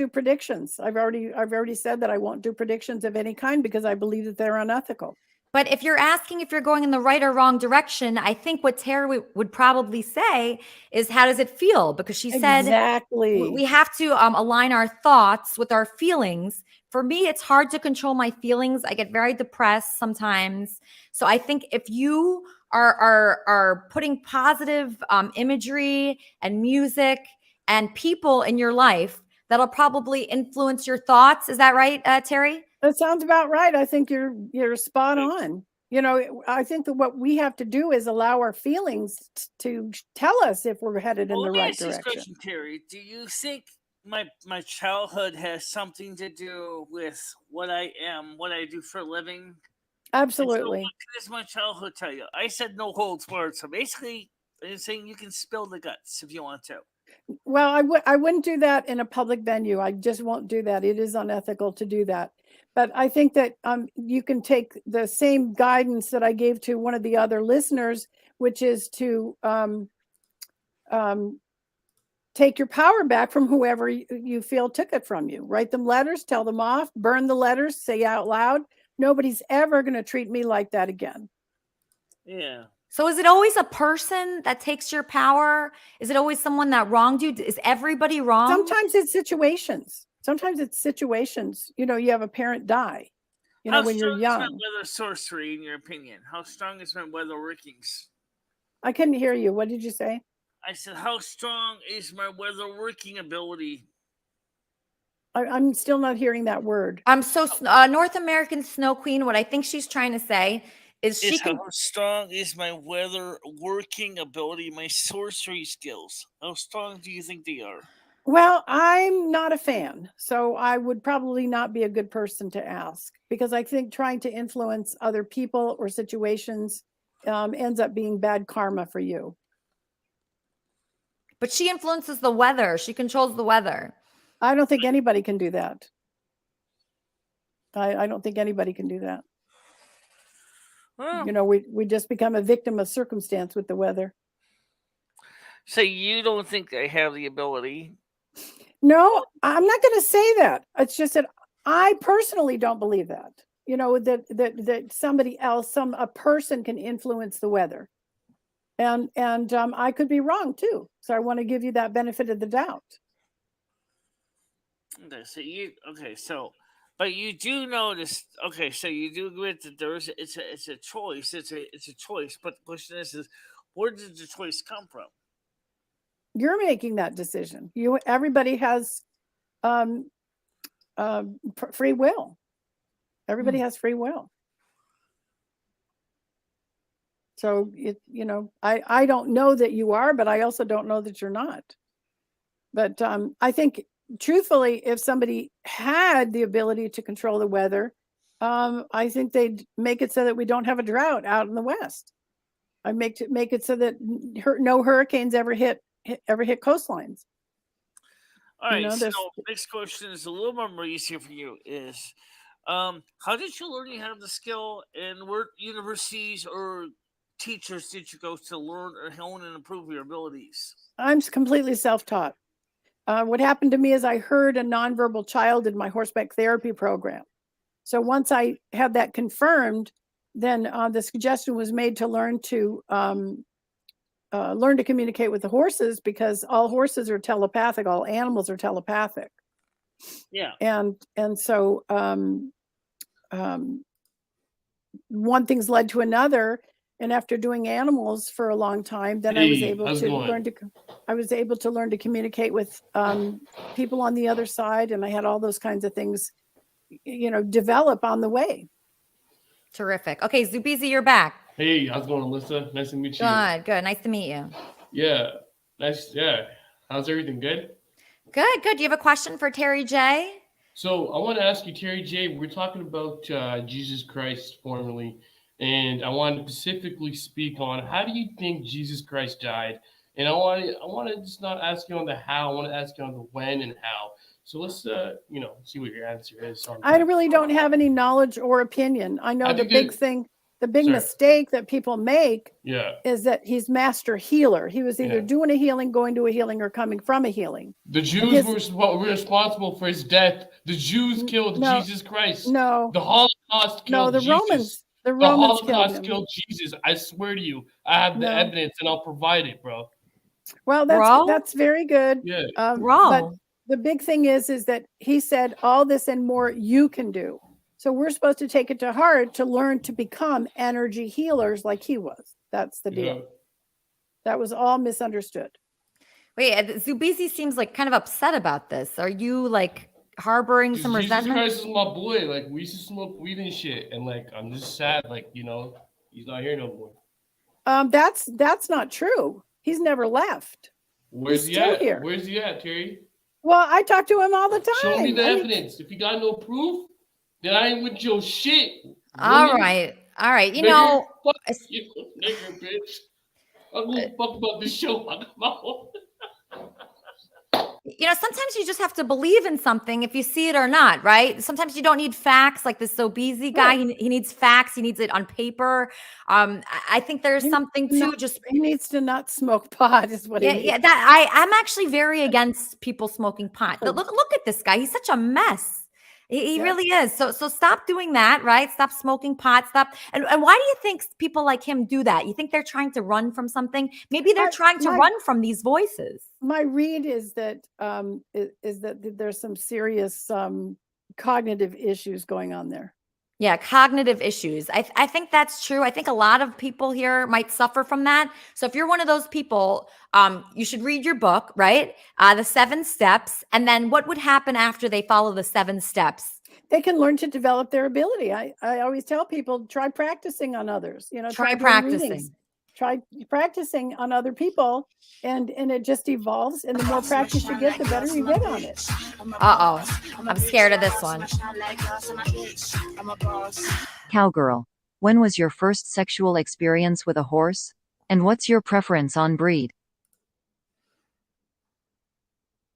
predictions. I've already said that I won't do predictions of any kind because I believe that they're unethical. But if you're asking if you're going in the right or wrong direction, I think what Terry would probably say is, how does it feel? Because she said, exactly, we have to align our thoughts with our feelings. For me, it's hard to control my feelings. I get very depressed sometimes. So I think if you are putting positive imagery and music and people in your life, that'll probably influence your thoughts. Is that right, Terry? That sounds about right. I think you're spot on. You know, I think that what we have to do is allow our feelings to tell us if we're headed in the right direction. Question, Terry, do you think my childhood has something to do with what I am, what I do for a living? Absolutely. So what does my childhood tell you? I said no holds barred. So basically, I'm saying you can spill the guts if you want to. Well, I wouldn't do that in a public venue. I just won't do that. It is unethical to do that. But I think that you can take the same guidance that I gave to one of the other listeners, which is to take your power back from whoever you feel took it from you. Write them letters, tell them off, burn the letters, say out loud, nobody's ever going to treat me like that again. Yeah. So is it always a person that takes your power? Is it always someone that wronged you? Is everybody wrong? Sometimes it's situations. You know, you have a parent die, you know, when you're young. How strong is my weather sorcery, in your opinion? How strong is my weather workings? I couldn't hear you. What did you say? I said, how strong is my weather working ability? I'm still not hearing that word. So North American Snow Queen, what I think she's trying to say is how strong is my weather working ability, my sorcery skills? How strong do you think they are? Well, I'm not a fan, so I would probably not be a good person to ask, because I think trying to influence other people or situations ends up being bad karma for you. But she influences the weather. She controls the weather. I don't think anybody can do that. I don't think anybody can do that. Well, you know, we just become a victim of circumstance with the weather. So you don't think I have the ability? No, I'm not going to say that. It's just that I personally don't believe that. You know, that somebody else, a person can influence the weather. And I could be wrong too. So I want to give you that benefit of the doubt. Okay, but you do notice. Okay, so you do agree that it's a choice. It's a choice. But the question is where did the choice come from? You're making that decision. Everybody has free will. Everybody has free will. So I don't know that you are, but I also don't know that you're not. But I think, truthfully, if somebody had the ability to control the weather, I think they'd make it so that we don't have a drought out in the West. I'd make it so that no hurricanes ever hit coastlines. All You right. know, So there's next question is a little more easier for you. Is how did you learn you had the skill, and what universities or teachers did you go to learn or hone and improve your abilities? I'm completely self-taught. What happened to me is I heard a nonverbal child in my horseback therapy program. So once I had that confirmed, then the suggestion was made to learn to communicate with the horses, because all horses are telepathic, all animals are telepathic. Yeah. And so one thing's led to another, and after doing animals for a long time, then I was able to learn to communicate with people on the other side, and I had all those kinds of things, develop on the way. Terrific. Okay, Zubizi, you're back. Hey, how's it going, Alyssa? Nice to meet you. Good. Nice to meet you. Yeah, nice. Yeah, how's everything? Good. Good. Do you have a question for Terry J? So I want to ask you, Terry J. We're talking about Jesus Christ formerly, and I want to specifically speak on how do you think Jesus Christ died? And I want to just not ask you on the how. I want to ask you on the when and how. So let's see what your answer is. I really don't have any knowledge or opinion. I know the big mistake that people make is that he's master healer. He was either doing a healing, going to a healing, or coming from a healing. The Jews were responsible for his death. The Jews killed Jesus Christ. No. The Holocaust killed the Jesus. The Romans Holocaust killed Jesus. I swear to you, I have the evidence, and I'll provide it, bro. Well, that's very good. Yeah. But the big thing is that he said all this and more you can do. So we're supposed to take it to heart to learn to become energy healers like he was. That's the deal. That was all misunderstood. Wait, Zubizi seems like kind of upset about this. Are you like harboring some resentment? Jesus Christ is my boy. Like, we used to smoke weed and shit, and like I'm just sad. Like, he's not here no more. That's not true. He's never left. Where's He's he still at? here. Where's he at, Terry? Well, I talk to him all the time. Show me the evidence. If you got no proof, then I ain't with your shit. All right. You nigger, fuck you, nigger, bitch. I'm gonna fuck about this show. Sometimes you just have to believe in something if you see it or not, right? Sometimes you don't need facts, like this Sobezy guy. Right. He needs facts. He needs it on paper. I think there's something to just. He needs to not smoke pot, is what he needs. I'm actually very against people smoking pot. Look at this guy. He's such a mess. He really is. So stop doing that, right? Stop smoking pot. Stop. And why do you think people like him do that? You think they're trying to run from something? Maybe they're trying to run from these voices. My read is that there's some serious cognitive issues going on there. Yeah, cognitive issues. I think that's true. I think a lot of people here might suffer from that. So if you're one of those people, you should read your book, right? The 7 steps. And then what would happen after they follow the 7 steps? They can learn to develop their ability. I always tell people, try practicing on others. Try practicing. Try practicing on other people, and it just evolves. And the more practice you get, the better you get on it. I'm scared of this one. Cowgirl, when was your first sexual experience with a horse? And what's your preference on breed?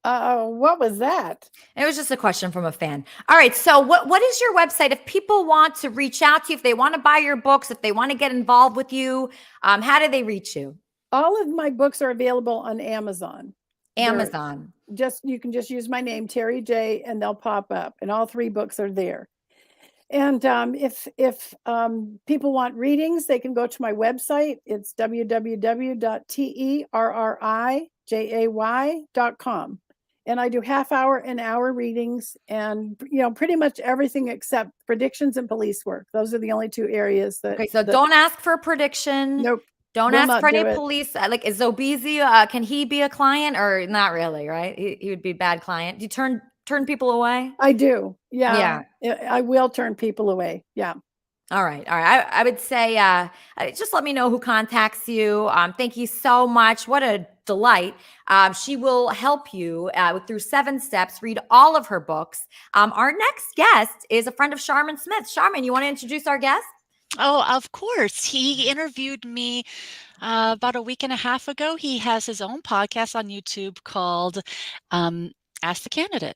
What was that? It was just a question from a fan. All right. So what is your website? If people want to reach out to you, if they want to buy your books, if they want to get involved with you, how do they reach you? All of my books are available on Amazon. You can just use my name, Terry J, and they'll pop up. And all 3 books are there. And if people want readings, they can go to my website. It's www.terrijay.com. And I do half-hour and hour readings, and pretty much everything except predictions and police work. Those are the only 2 areas that. Okay, so don't ask for a prediction. Nope. Don't ask for any police. Like, is Zobezy, can he be a client or not really? Right? He would be a bad client. Do you turn people away? I do. Yeah. I will turn people away. Yeah. All right. I would say just let me know who contacts you. Thank you so much. What a delight. She will help you through 7 steps. Read all of her books. Our next guest is a friend of Sharman Smith. Sharman, you want to introduce our guest? Oh, of course. He interviewed me about a week and a half ago. He has his own podcast on YouTube called Ask the candidate.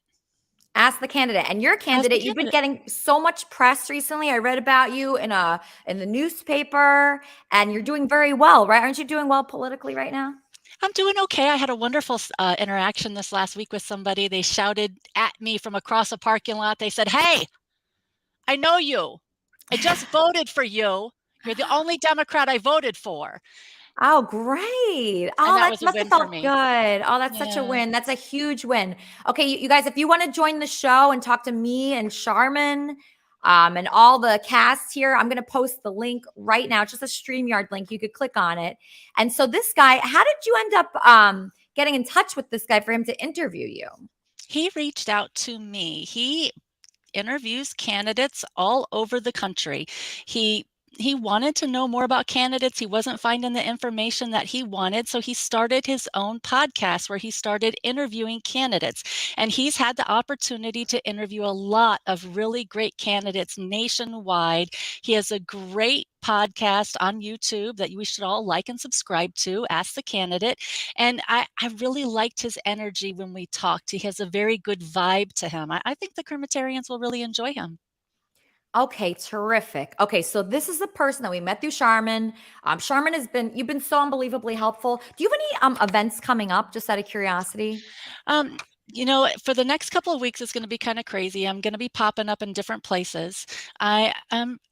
Ask the candidate. And you're a candidate. You've been getting so much press recently. I read about you in the newspaper, and you're doing very well, right? Aren't you doing well politically right now? I'm doing okay. I had a wonderful interaction this last week with somebody. They shouted at me from across a parking lot. They said, "Hey, I know you. I just voted for you. You're the only Democrat I voted for." Oh, great. Oh, that was a must have win for felt me. good. Oh, that's such a win. That's a huge win. Okay, you guys, if you want to join the show and talk to me and Charmin and all the cast here, I'm going to post the link right now. It's just a StreamYard link. You could click on it. And so this guy, how did you end up getting in touch with this guy for him to interview you? He reached out to me. He interviews candidates all over the country. He wanted to know more about candidates. He wasn't finding the information that he wanted. So he started his own podcast where he started interviewing candidates. And he's had the opportunity to interview a lot of really great candidates nationwide. He has a great podcast on YouTube that we should all like and subscribe to, Ask the Candidate. And I really liked his energy when we talked. He has a very good vibe to him. I think the Kermitarians will really enjoy him. Okay, terrific. Okay, so this is the person that we met through Charmin. Charmin you've been so unbelievably helpful. Do you have any events coming up, just out of curiosity? For the next couple of weeks, it's going to be kind of crazy. I'm going to be popping up in different places. I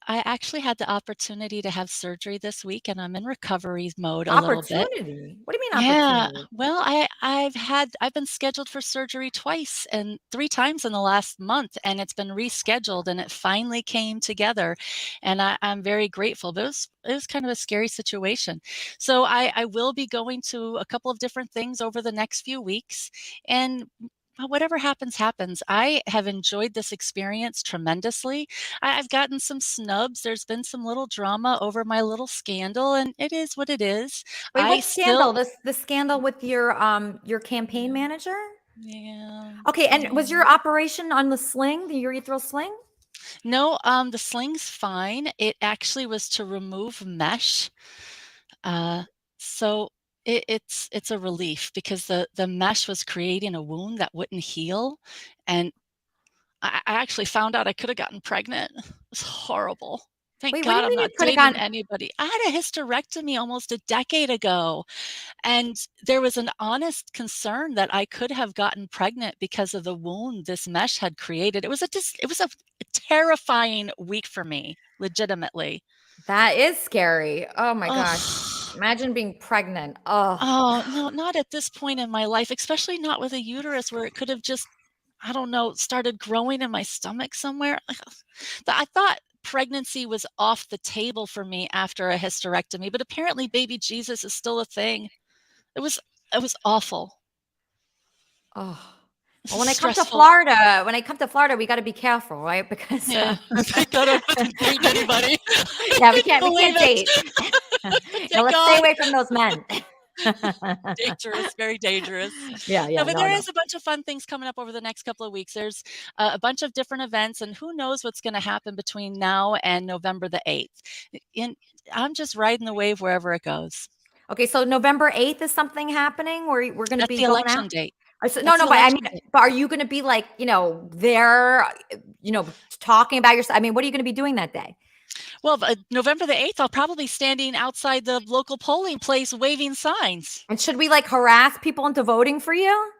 actually had the opportunity to have surgery this week, and I'm in recovery mode a little bit. Opportunity? What do you mean Yeah. opportunity? Well, I've been scheduled for surgery twice and 3 times in the last month, and it's been rescheduled, and it finally came together, and I'm very grateful. But it was kind of a scary situation. So I will be going to a couple of different things over the next few weeks, and whatever happens, happens. I have enjoyed this experience tremendously. I've gotten some snubs. There's been some little drama over my little scandal, and it is what it is. Wait, what scandal? The scandal with your campaign manager? Yeah. Okay, and was your operation on the sling, the urethral sling? No, the sling's fine. It actually was to remove mesh. So it's a relief because the mesh was creating a wound that wouldn't heal. And I actually found out I could have gotten pregnant. It was horrible. Thank Wait, what do God you I'm mean you not could have dating gotten? anybody. I had a hysterectomy almost a decade ago, and there was an honest concern that I could have gotten pregnant because of the wound this mesh had created. It was a terrifying week for me, legitimately. That is scary. Oh my gosh. Imagine being pregnant. Oh, no, not at this point in my life, especially not with a uterus where it could have just, I don't know, started growing in my stomach somewhere. I thought pregnancy was off the table for me after a hysterectomy, but apparently baby Jesus is still a thing. It was awful. Oh. Well, when I come to Florida, we got to be careful, right? Because I gotta date anybody. Yeah, we can't date. No, let's stay away from those men. Dangerous, very dangerous. Yeah. But there is a bunch of fun things coming up over the next couple of weeks. There's a bunch of different events, and who knows what's going to happen between now and November the 8th. I'm just riding the wave wherever it goes. Okay, so November 8th is something happening where we're going to be the going election out? date. But I mean, are you going to be like, there, talking about yourself? I mean, what are you going to be doing that day? Well, November the 8th, I'll probably be standing outside the local polling place waving signs. And should we harass people into voting for you?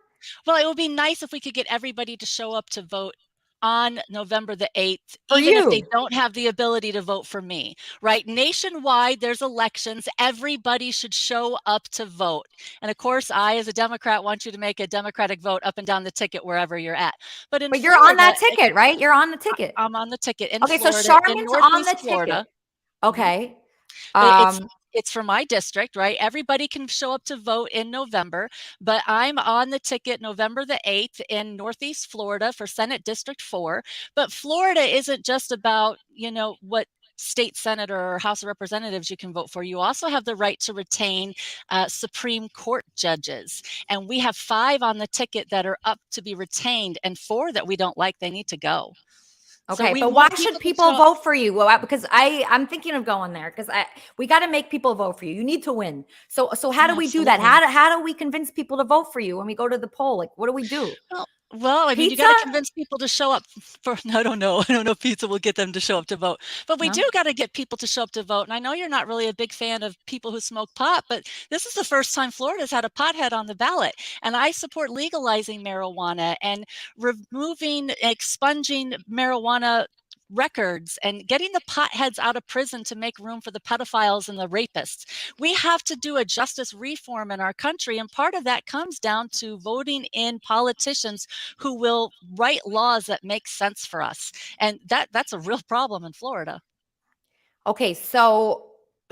Well, it would be nice if we could get everybody to show up to vote on November the 8th, for even you. if they don't have the ability to vote for me, right? Nationwide, there's elections. Everybody should show up to vote. And of course, I, as a Democrat, want you to make a Democratic vote up and down the ticket wherever you're at. But you're on that ticket, right? You're on the ticket. I'm on the ticket in okay, Florida, so Charmin's on the Florida. ticket. Okay. It's for my district, right? Everybody can show up to vote in November, but I'm on the ticket November the 8th in Northeast Florida for Senate District 4. But Florida isn't just about, what state senator or House of Representatives you can vote for. You also have the right to retain Supreme Court judges. And we have 5 on the ticket that are up to be retained, and 4 that we don't like, they need to go. Okay, but why should people vote for you? Well, because I'm thinking of going there because we got to make people vote for you. You need to win. So how do we do that? How do we convince people to vote for you when we go to the poll? What do we do? Well, Well, I mean, you Pizza? got to convince people to show up for. I don't know. I don't know if pizza will get them to show up to vote, but we No? do got to get people to show up to vote. And I know you're not really a big fan of people who smoke pot, but this is the first time Florida's had a pothead on the ballot. And I support legalizing marijuana and expunging marijuana records and getting the potheads out of prison to make room for the pedophiles and the rapists. We have to do a justice reform in our country, and part of that comes down to voting in politicians who will write laws that make sense for us. And that's a real problem in Florida. Okay, so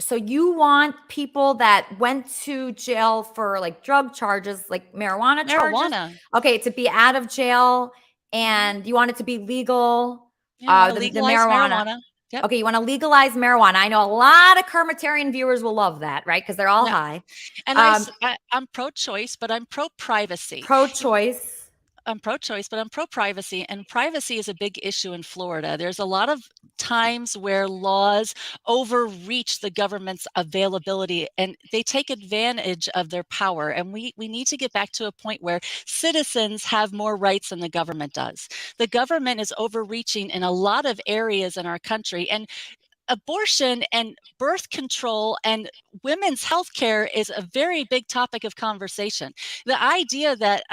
you want people that went to jail for like drug charges, like marijuana charges, okay, to be out of jail, and you want it to be legal. Yeah, the legalize marijuana. Yep. Okay, you want to legalize marijuana. I know a lot of Kermitarian viewers will love that, right? Because they're all high. And I'm pro-choice, but I'm pro-privacy. Pro-choice. I'm pro-choice, but I'm pro-privacy, and privacy is a big issue in Florida. There's a lot of times where laws overreach the government's availability and they take advantage of their power. And we need to get back to a point where citizens have more rights than the government does. The government is overreaching in a lot of areas in our country, and abortion and birth control and women's health care is a very big topic of conversation. The idea that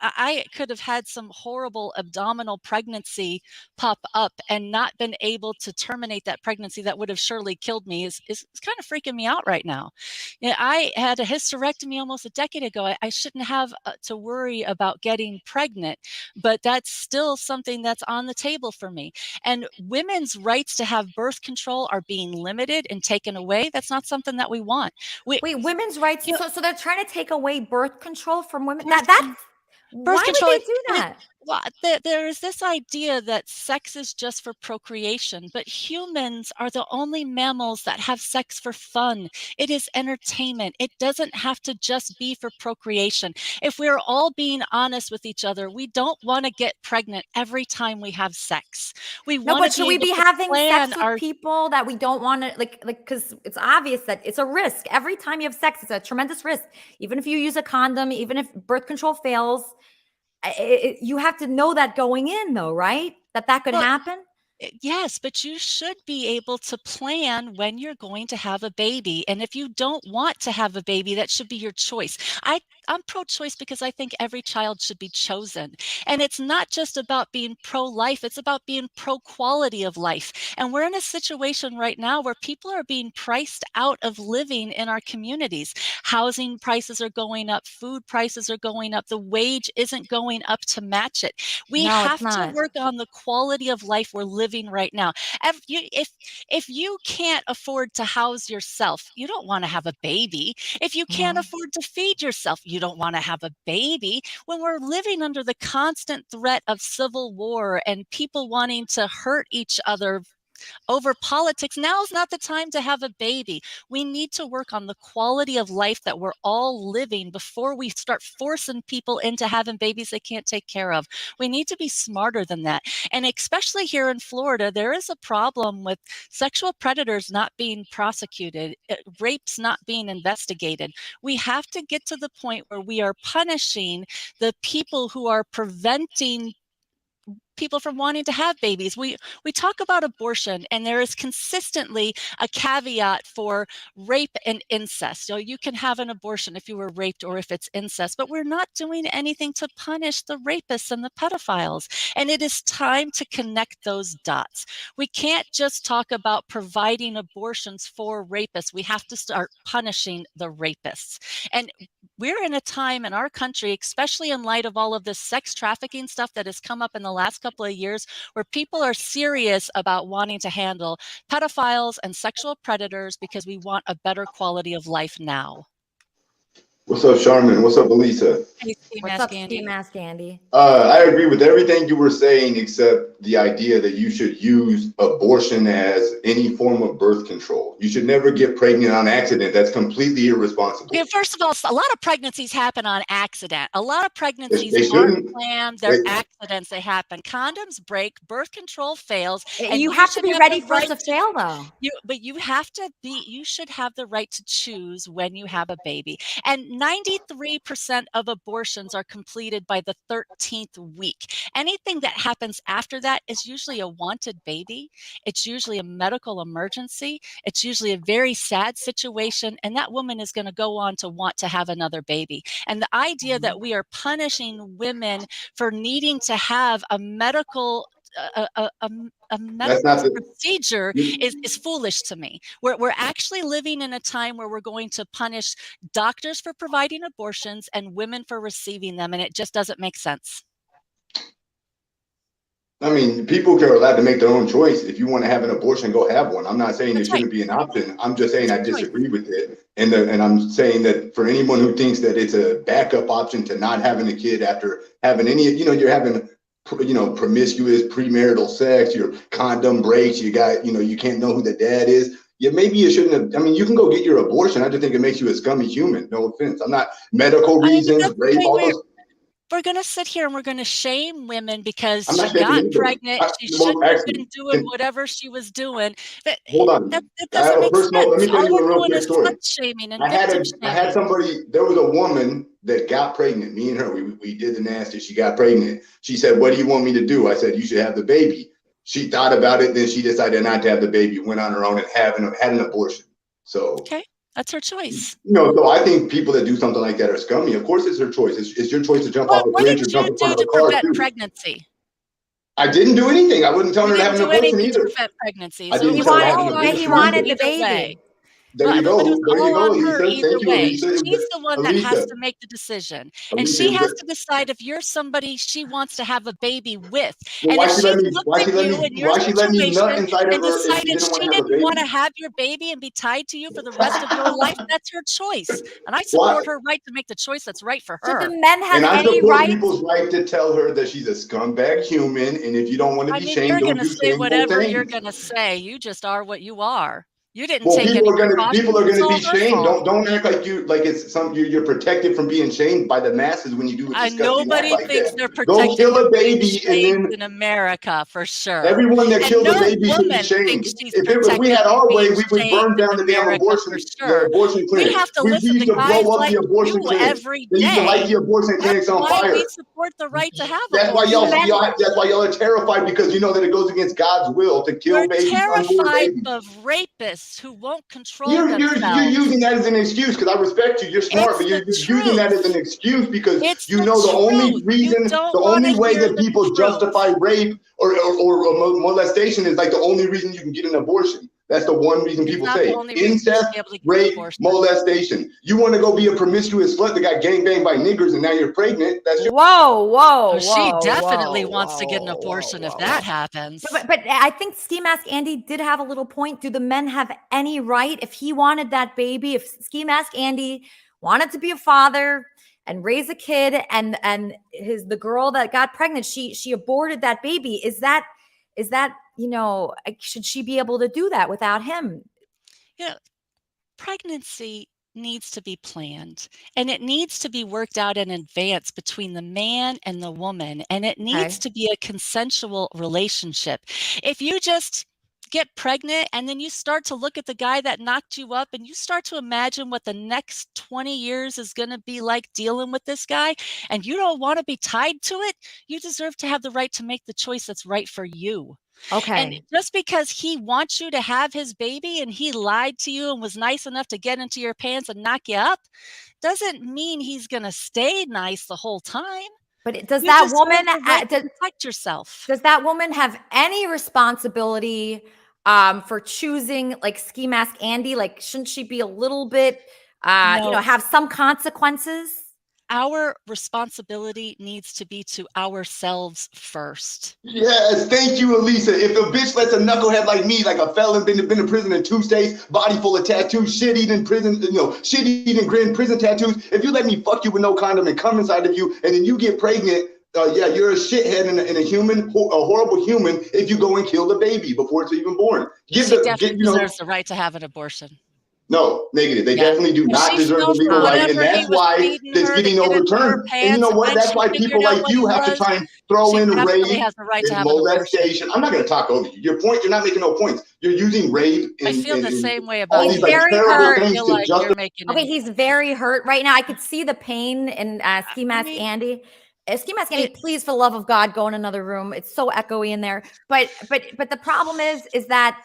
I could have had some horrible abdominal pregnancy pop up and not been able to terminate that pregnancy that would have surely killed me is kind of freaking me out right now. You know, I had a hysterectomy almost a decade ago. I shouldn't have to worry about getting pregnant, but that's still something that's on the table for me. And women's rights to have birth control are being limited and taken away. That's not something that we want. Wait, women's rights? So they're trying to take away birth control from women? Birth Why control, would they do that? Well, there is this idea that sex is just for procreation, but humans are the only mammals that have sex for fun. It is entertainment. It doesn't have to just be for procreation. If we're all being honest with each other, we don't want to get pregnant every time we have sex. Should we be having sex with people that we don't want to, like, because it's obvious that it's a risk. Every time you have sex, it's a tremendous risk. Even if you use a condom, even if birth control fails, you have to know that going in, though, right? That could happen. Yes, but you should be able to plan when you're going to have a baby. And if you don't want to have a baby, that should be your choice. I'm pro-choice because I think every child should be chosen. And it's not just about being pro-life, it's about being pro-quality of life. And we're in a situation right now where people are being priced out of living in our communities. Housing prices are going up, food prices are going up, the wage isn't going up to match it. We have to work on the quality of life we're living right now. If you can't afford to house yourself, you don't want to have a baby. If you can't afford to feed yourself, you don't want to have a baby. When we're living under the constant threat of civil war and people wanting to hurt each other over politics, now is not the time to have a baby. We need to work on the quality of life that we're all living before we start forcing people into having babies they can't take care of. We need to be smarter than that. And especially here in Florida, there is a problem with sexual predators not being prosecuted, rapes not being investigated. We have to get to the point where we are punishing the people who are preventing people from wanting to have babies. We talk about abortion, and there is consistently a caveat for rape and incest. So you can have an abortion if you were raped or if it's incest, but we're not doing anything to punish the rapists and the pedophiles. And it is time to connect those dots. We can't just talk about providing abortions for rapists. We have to start punishing the rapists. And we're in a time in our country, especially in light of all of this sex trafficking stuff that has come up in the last couple of years, where people are serious about wanting to handle pedophiles and sexual predators because we want a better quality of life now. What's up, Charmin? What's up, Elisa? Hey, What's up, Ski Mask Andy? I agree with everything you were saying, except the idea that you should use abortion as any form of birth control. You should never get pregnant on accident. That's completely irresponsible. Yeah, first of all, a lot of pregnancies happen on accident. A lot of pregnancies aren't planned. They're accidents. They happen. Condoms break. Birth control fails. And you have to be ready for it to fail, though. But you have to be. You should have the right to choose when you have a baby. And 93% of abortions are completed by the 13th week. Anything that happens after that is usually a wanted baby. It's usually a medical emergency. It's usually a very sad situation, and that woman is going to go on to want to have another baby. And the idea that we are punishing women for needing to have a medical procedure is foolish to me. We're actually living in a time where we're going to punish doctors for providing abortions and women for receiving them, and it just doesn't make sense. I mean, people are allowed to make their own choice. If you want to have an abortion, go have one. I'm not saying it shouldn't be an option. I'm just saying I disagree with it. And I'm saying that for anyone who thinks that it's a backup option to not having a kid after having any, you're having, promiscuous premarital sex, your condom breaks, you got, you can't know who the dad is. Yeah, maybe you shouldn't have. I mean, you can go get your abortion. I just think it makes you a scummy human. No offense. I'm not medical reasons, rape, all those. We're going to sit here and we're going to shame women because she got pregnant. She shouldn't have been doing whatever she was doing. But hold on. That doesn't make sense. Let me tell you a real All quick story. shaming and I had somebody, there was a woman that got pregnant. Me and her, we did the nasty. She got pregnant. She said, "What do you want me to do?" I said, "You should have the baby." She thought about it. Then she decided not to have the baby, went on her own and had an abortion. So. Okay. That's her choice. So I think people that do something like that are scummy. Of course, it's her choice. It's your choice to jump off a bridge or jump in front of a car. What did you do to prevent pregnancy? I didn't do anything. I wouldn't tell her to have an abortion either. To prevent pregnancy. I So didn't he wanted the baby. There you go. There you go, Elisa. Thank you, Elisa. She's the one that has to make the decision. And she has to decide if you're somebody she wants to have a baby with. And if she looked at you in your situation and decided she didn't want to have your baby and be tied to you for the rest of your life, that's her choice. And I support her right to make the choice that's right for her. Do men have and any I support right? people's right to tell her that she's a scumbag human, and if you don't want to be shamed, you're don't going to do say shameful whatever things. you're going to say. You just are what you are. You didn't Well, take people any are going to be shamed. fault. Don't act like you're protected from being shamed by the masses when you do a disgusting Nobody act like thinks that. they're protected Go kill a from being baby shamed and then in America for sure. everyone that And kills no a baby should be woman shamed. thinks she's If we had protected our from way, being we would burn shamed down in the damn America abortion, for sure. the abortion clinic. We have to We listen used to to guys blow up like the abortion you clinics. every They used to light day. the abortion clinics That's on why fire. we support the right to have That's why abortion. that's why y'all are terrified, because you know that it goes against God's will to kill We're babies, unborn terrified babies. of rapists who won't control You're themselves. using that as an excuse, because I respect you. You're smart, but you're using that as an excuse because you know the only reason, the only way that people justify rape or molestation is like the only reason you can get an abortion. That's the one reason people say incest, rape, molestation. You want to go be a promiscuous slut that got gangbanged by niggers and now you're pregnant. That's your She definitely wants to get an abortion if that happens. But I think Ski Mask Andy did have a little point. Do the men have any right if he wanted that baby? If Ski Mask Andy wanted to be a father and raise a kid, and the girl that got pregnant, she aborted that baby. Is that should she be able to do that without him? Yeah, pregnancy needs to be planned, and it needs to be worked out in advance between the man and the woman, and it needs to be a consensual relationship. If you just get pregnant and then you start to look at the guy that knocked you up and you start to imagine what the next 20 years is going to be like dealing with this guy, and you don't want to be tied to it, you deserve to have the right to make the choice that's right for you. Okay. And just because he wants you to have his baby and he lied to you and was nice enough to get into your pants and knock you up doesn't mean he's going to stay nice the whole time. But does that woman protect yourself? Does that woman have any responsibility for choosing like Ski Mask Andy? Like, shouldn't she be a little bit, have some consequences? Our responsibility needs to be to ourselves first. Yes, thank you, Elisa. If a bitch lets a knucklehead like me, like a felon, been in prison in 2 states, body full of tattoos, shit-eating prison, shit-eating grin prison tattoos, if you let me fuck you with no condom and come inside of you, and then you get pregnant, you're a shithead and a human, a horrible human if you go and kill the baby before it's even born. She definitely deserves the right to have an abortion. No, negative. They Yeah. definitely do And not she deserve the still, legal for right, and whatever he that's was why feeding it's her to getting get into her overturned. And you pants, know and what? when That's she why figured people out like what you it have to was, try and throw she in definitely rape has the right to and have an abortion. molestation. I'm not going to talk over you. Your point, you're not making no points. You're using rape I and, feel and, the and same way all about these you. like very terrible hurt. I things feel to like justify. you're making Okay, an he's very hurt right now. I could see the pain in Ski Mask mean, Andy. Ski Mask Andy, please, for the love of God, go in another room. It's so echoey in there. But the problem is that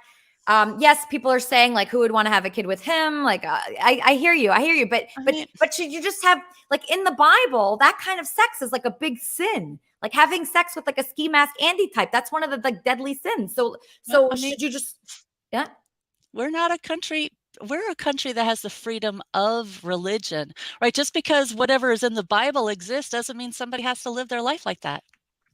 yes, people are saying like, who would want to have a kid with him? Like, I hear you, but should you just have like in the Bible that kind of sex is like a big sin, like having sex with like a Ski Mask Andy type. That's one of the like deadly sins. So should you just we're not a country. We're a country that has the freedom of religion, right? Just because whatever is in the Bible exists doesn't mean somebody has to live their life like that.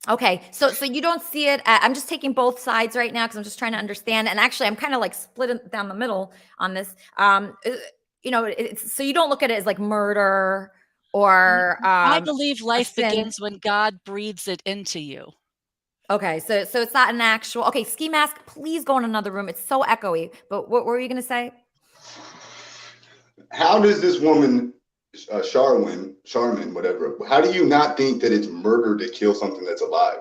Okay, so you don't see it. I'm just taking both sides right now because I'm just trying to understand. And actually, I'm kind of like split down the middle on this. So you don't look at it as like murder or. I believe life sin. begins when God breathes it into you. Okay, so it's not an actual. Okay, Ski Mask, please go in another room. It's so echoey. But what were you going to say? How does this woman, Charmin, whatever, how do you not think that it's murder to kill something that's alive?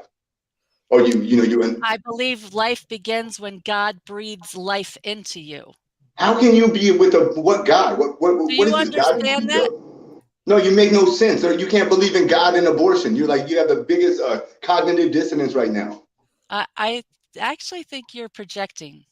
Or I believe life begins when God breathes life into you. How can you be with what God? What Do you is this God? understand that? No, you make no sense. Or you can't believe in God and abortion. You have the biggest cognitive dissonance right now. I actually think you're projecting.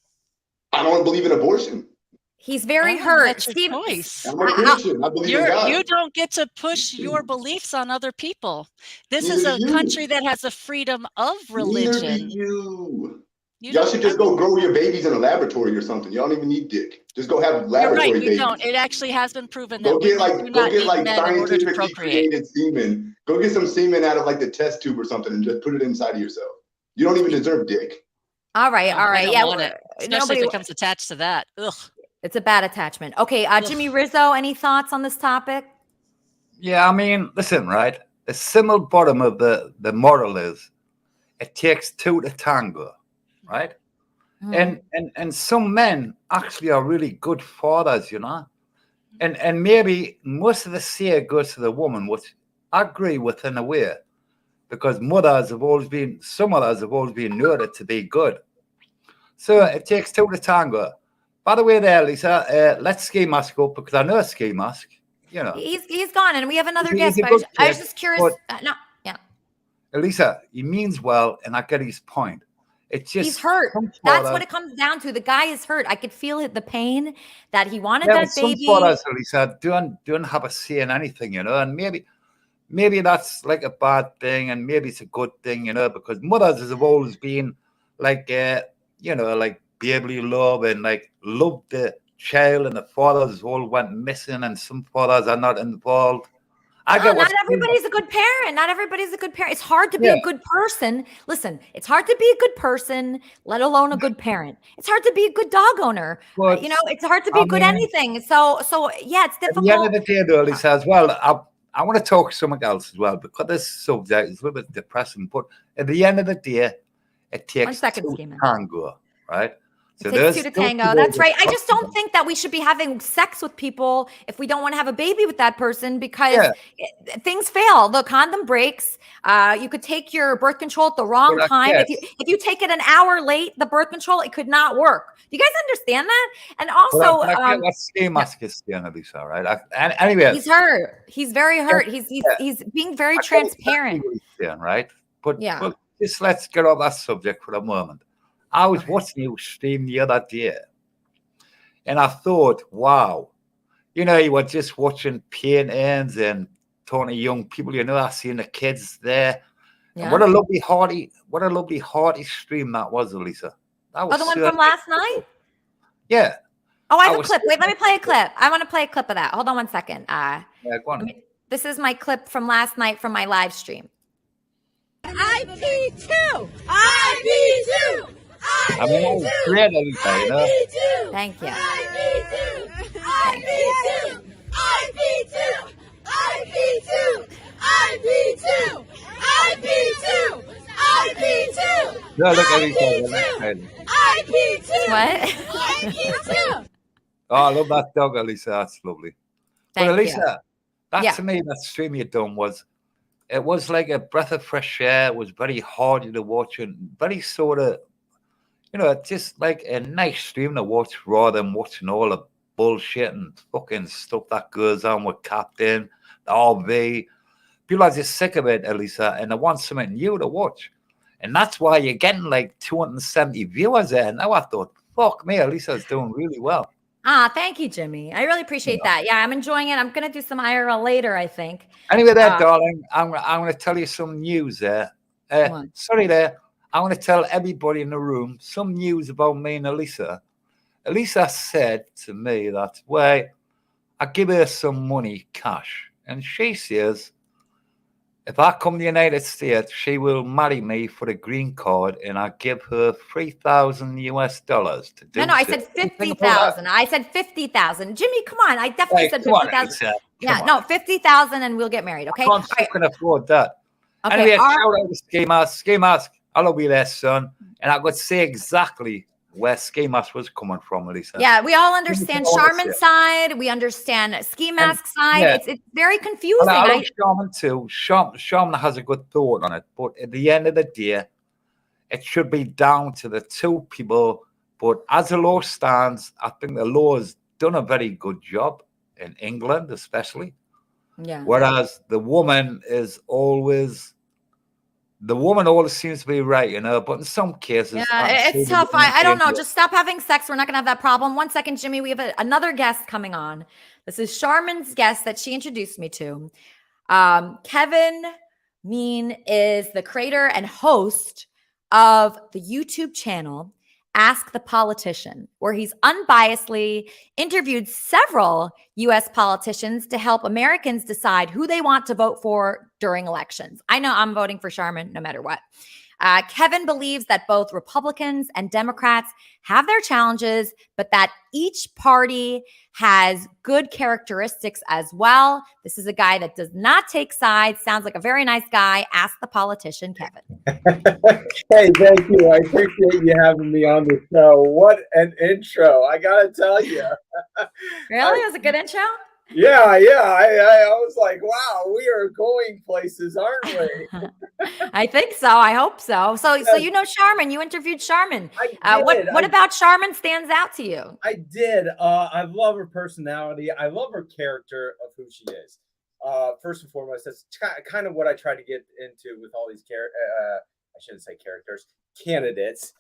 I don't believe in abortion. He's very hurt. That's your choice. I'm a Christian. I believe in God. You don't get to push your beliefs on other people. This Neither is a do you. country that has the freedom of religion. Neither do you. Y'all should just go grow your babies in a laboratory or something. Y'all don't even need dick. Just go have laboratory You're right, babies. You don't. It actually has been proven that Go get women do not need men in order to scientifically procreate. created semen. Go get some semen out of like the test tube or something and just put it inside of yourself. You don't even deserve dick. All right. I don't Yeah, want it, especially if it comes attached to that. Ugh. It's a bad attachment. Okay, Jimmy Rizzo, any thoughts on this topic? Yeah, I mean, listen, right? The simple bottom of the moral is it takes two to tango, right? And some men actually are really good fathers, and maybe most of the say goes to the woman, which I agree with in a way, because some mothers have always been noted to be good. So it takes two to tango. By the way, there, Lisa, let's Ski Mask up because I know Ski Mask. He's gone, and we have another guest. He's a I was just curious. Elisa, he means well, and I get his point. It's just he's hurt. That's what it comes down to. The guy is hurt. I could feel the pain that he wanted that baby. Some fathers, Elisa, don't have a say in anything, and maybe that's like a bad thing, and maybe it's a good thing, because mothers have always been like, like baby love and like love the child, and the fathers all went missing, and some fathers are not involved. Not everybody's a good parent. Not everybody's a good parent. It's hard to be a good person. Listen, it's hard to be a good person, let alone a good parent. It's hard to be a good dog owner. But, it's hard to be good anything. So yeah, it's difficult. At the end of the day, though, Lisa, as well, I want to talk something else as well, because this subject is a little bit depressing. But at the end of the day, it takes two to tango, right? It takes two to tango. That's right. I just don't think that we should be having sex with people if we don't want to have a baby with that person, because things fail. The condom breaks. You could take your birth control at the wrong time. If you take it an hour late, the birth control, it could not work. Do you guys understand that? And also, what Ski Mask is saying, Elisa, right? Anyway, he's hurt. He's very hurt. He's being very transparent. Right? But just let's get off that subject for a moment. I was watching you stream the other day, and I thought, wow, you were just watching paintings and talking to young people, I seen the kids there. Yeah. And what a lovely hearty stream that was, Elisa. That was the one from last night? Yeah. Oh, I have a clip. Wait, let me play a clip. I want to play a clip of that. Hold on one second. Yeah, go on. This is my clip from last night from my live stream. IP2! IP2! I mean, that was great, Elisa, Thank you. IP2! IP2! IP2! IP2! IP2! IP2! IP2! No, look, Elisa. IP2! What? IP2! Oh, I love that dog, Elisa. That's lovely. Thank but Elisa, you. that Yeah. to me, that stream you done it was like a breath of fresh air. It was very hard to watch and very sort of, just like a nice stream to watch rather than watching all the bullshit and fucking stuff that goes on with Captain, the RV. People are just sick of it, Elisa, and they want something new to watch. And that's why you're getting like 270 viewers there. Now I thought, fuck me, Elisa's doing really well. Thank you, Jimmy. I really appreciate that. Yeah, I'm enjoying it. I'm going to do some IRL later, I think. Anyway, darling, I'm going to tell you some news there. Sorry there. I want to tell everybody in the room some news about me and Elisa. Elisa said to me that, well, I give her some money, cash. And she says, if I come to the United States, she will marry me for a green card, and I give her $3,000 to do. No, I said 50,000. I said 50,000. Jimmy, come on. I definitely said 50,000. Yeah, no, 50,000, and we'll get married. Okay. I can't fucking afford that. Okay. Anyway, shout out to Ski Mask. Ski Mask, I love you there, son. And I could say exactly where Ski Mask was coming from, Elisa. Yeah, we all understand Charmin's side. We understand Ski Mask's side. Yeah. It's very confusing. I like Charmin too. Charmin has a good thought on it. But at the end of the day, it should be down to the two people. But as the law stands, I think the law has done a very good job in England, especially. Yeah. Whereas the woman always seems to be right, but in some cases, it's tough. I don't know. Just stop having sex. We're not going to have that problem. 1 second, Jimmy. We have another guest coming on. This is Charmin's guest that she introduced me to. Kevin Mean is the creator and host of the YouTube channel Ask the Politician, where he's unbiasedly interviewed several U.S. politicians to help Americans decide who they want to vote for during elections. I know I'm voting for Charmin no matter what. Kevin believes that both Republicans and Democrats have their challenges, but that each party has good characteristics as well. This is a guy that does not take sides. Sounds like a very nice guy. Ask the Politician, Kevin. Hey, thank you. I appreciate you having me on the show. What an intro. I got to tell you. Really? It was a good intro? Yeah. I was like, wow, we are going places, aren't we? I think so. I hope so. So you know Charmin. You interviewed Charmin. What about Charmin stands out to you? I did. I love her personality. I love her character of who she is. First and foremost, that's kind of what I try to get into with all these I shouldn't say characters, candidates.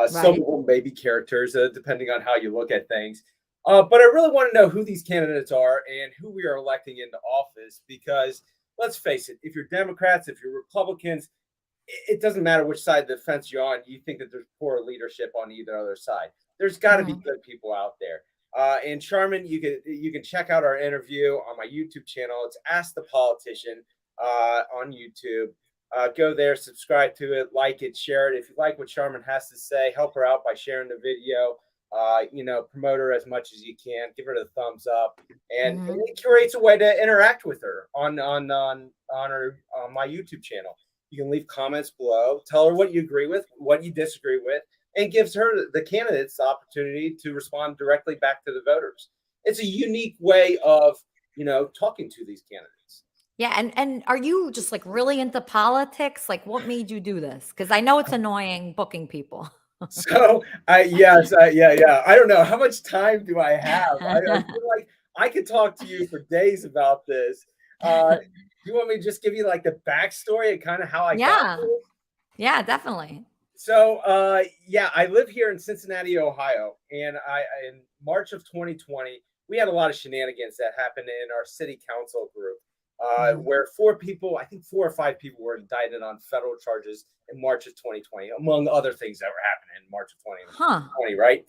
Some of them may be characters, depending on how you look at things. But I really want to know who these candidates are and who we are electing into office, because let's face it, if you're Democrats, if you're Republicans, it doesn't matter which side of the fence you're on. You think that there's poor leadership on either other side. There's got to be good people out there. And Charmin, you can check out our interview on my YouTube channel. It's Ask the Politician on YouTube. Go there, subscribe to it, like it, share it. If you like what Charmin has to say, help her out by sharing the video. Promote her as much as you can. Give her the thumbs up, and it creates a way to interact with her on my YouTube channel. You can leave comments below, tell her what you agree with, what you disagree with, and gives her the candidates the opportunity to respond directly back to the voters. It's a unique way of talking to these candidates. Yeah, and are you just like really into politics? Like, what made you do this? Because I know it's annoying booking people. So yeah. I don't know, how much time do I have? I feel like I could talk to you for days about this. You want me to just give you like the backstory and kind of how I got this? Yeah, definitely. So I live here in Cincinnati, Ohio, and in March of 2020 we had a lot of shenanigans that happened in our city council group. Where 4 or 5 people were indicted on federal charges in March of 2020, among other things that were happening in March of 2020, right?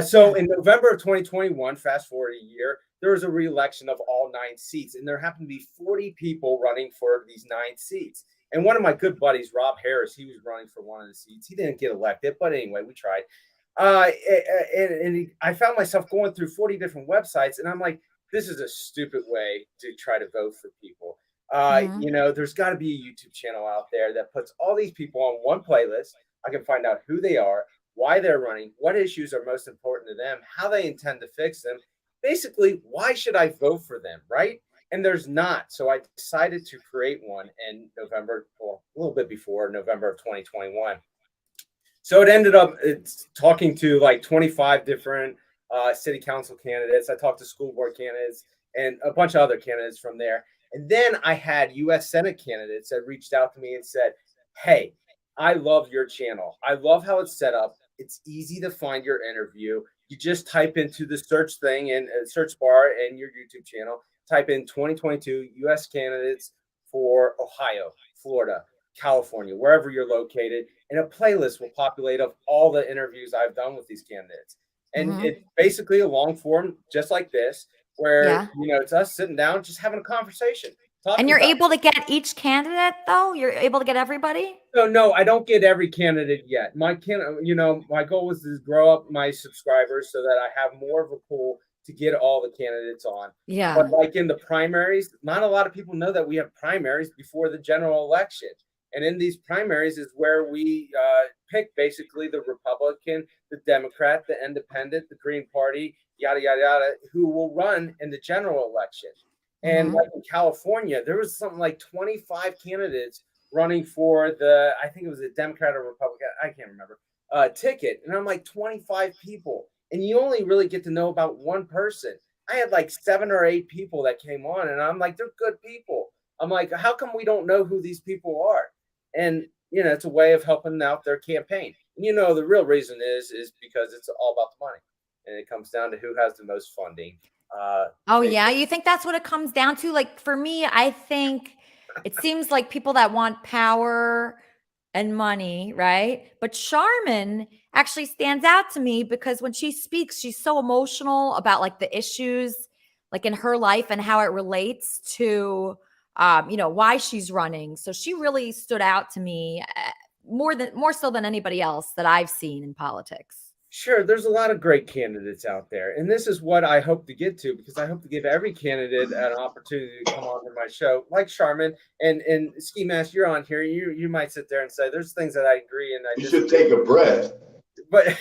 So in November of 2021, fast forward a year, there was a re-election of all 9 seats, and there happened to be 40 people running for these 9 seats. And one of my good buddies, Rob Harris, he was running for one of the seats. He didn't get elected, but anyway, we tried. And I found myself going through 40 different websites, and I'm like, this is a stupid way to try to vote for people. There's got to be a YouTube channel out there that puts all these people on one playlist. I can find out who they are, why they're running, what issues are most important to them, how they intend to fix them, basically, why should I vote for them, right? And there's not. So I decided to create one in November, well, a little bit before November of 2021. So it ended up talking to like 25 different city council candidates. I talked to school board candidates and a bunch of other candidates from there. And then I had U.S. Senate candidates that reached out to me and said, hey, I love your channel. I love how it's set up. It's easy to find your interview. You just type into the search thing and search bar in your YouTube channel, type in 2022 U.S. candidates for Ohio, Florida, California, wherever you're located, and a playlist will populate of all the interviews I've done with these candidates. And it's basically a long form, just like this, where, it's us sitting down, just having a conversation. And you're able to get each candidate, though? You're able to get everybody? So no, I don't get every candidate yet. My goal was to grow up my subscribers so that I have more of a pool to get all the candidates on. Yeah. But like in the primaries, not a lot of people know that we have primaries before the general election. And in these primaries is where we pick basically the Republican, the Democrat, the Independent, the Green Party, yada, yada, yada, who will run in the general election. And like in California, there was something like 25 candidates running for I think it was a Democrat or Republican, I can't remember, ticket. And I'm like 25 people. And you only really get to know about one person. I had like 7 or 8 people that came on and I'm like, they're good people. I'm like, how come we don't know who these people are? And, it's a way of helping out their campaign. And, the real reason is because it's all about the money. And it comes down to who has the most funding. Yeah. You think that's what it comes down to? Like for me, I think it seems like people that want power and money, right? But Charmin actually stands out to me because when she speaks, she's so emotional about like the issues like in her life and how it relates to, why she's running. So she really stood out to me more so than anybody else that I've seen in politics. Sure, there's a lot of great candidates out there. And this is what I hope to get to, because I hope to give every candidate an opportunity to come on to my show, like Charmin and Ski Mask, you're on here. You might sit there and say, there's things that I agree and you should take a breath. But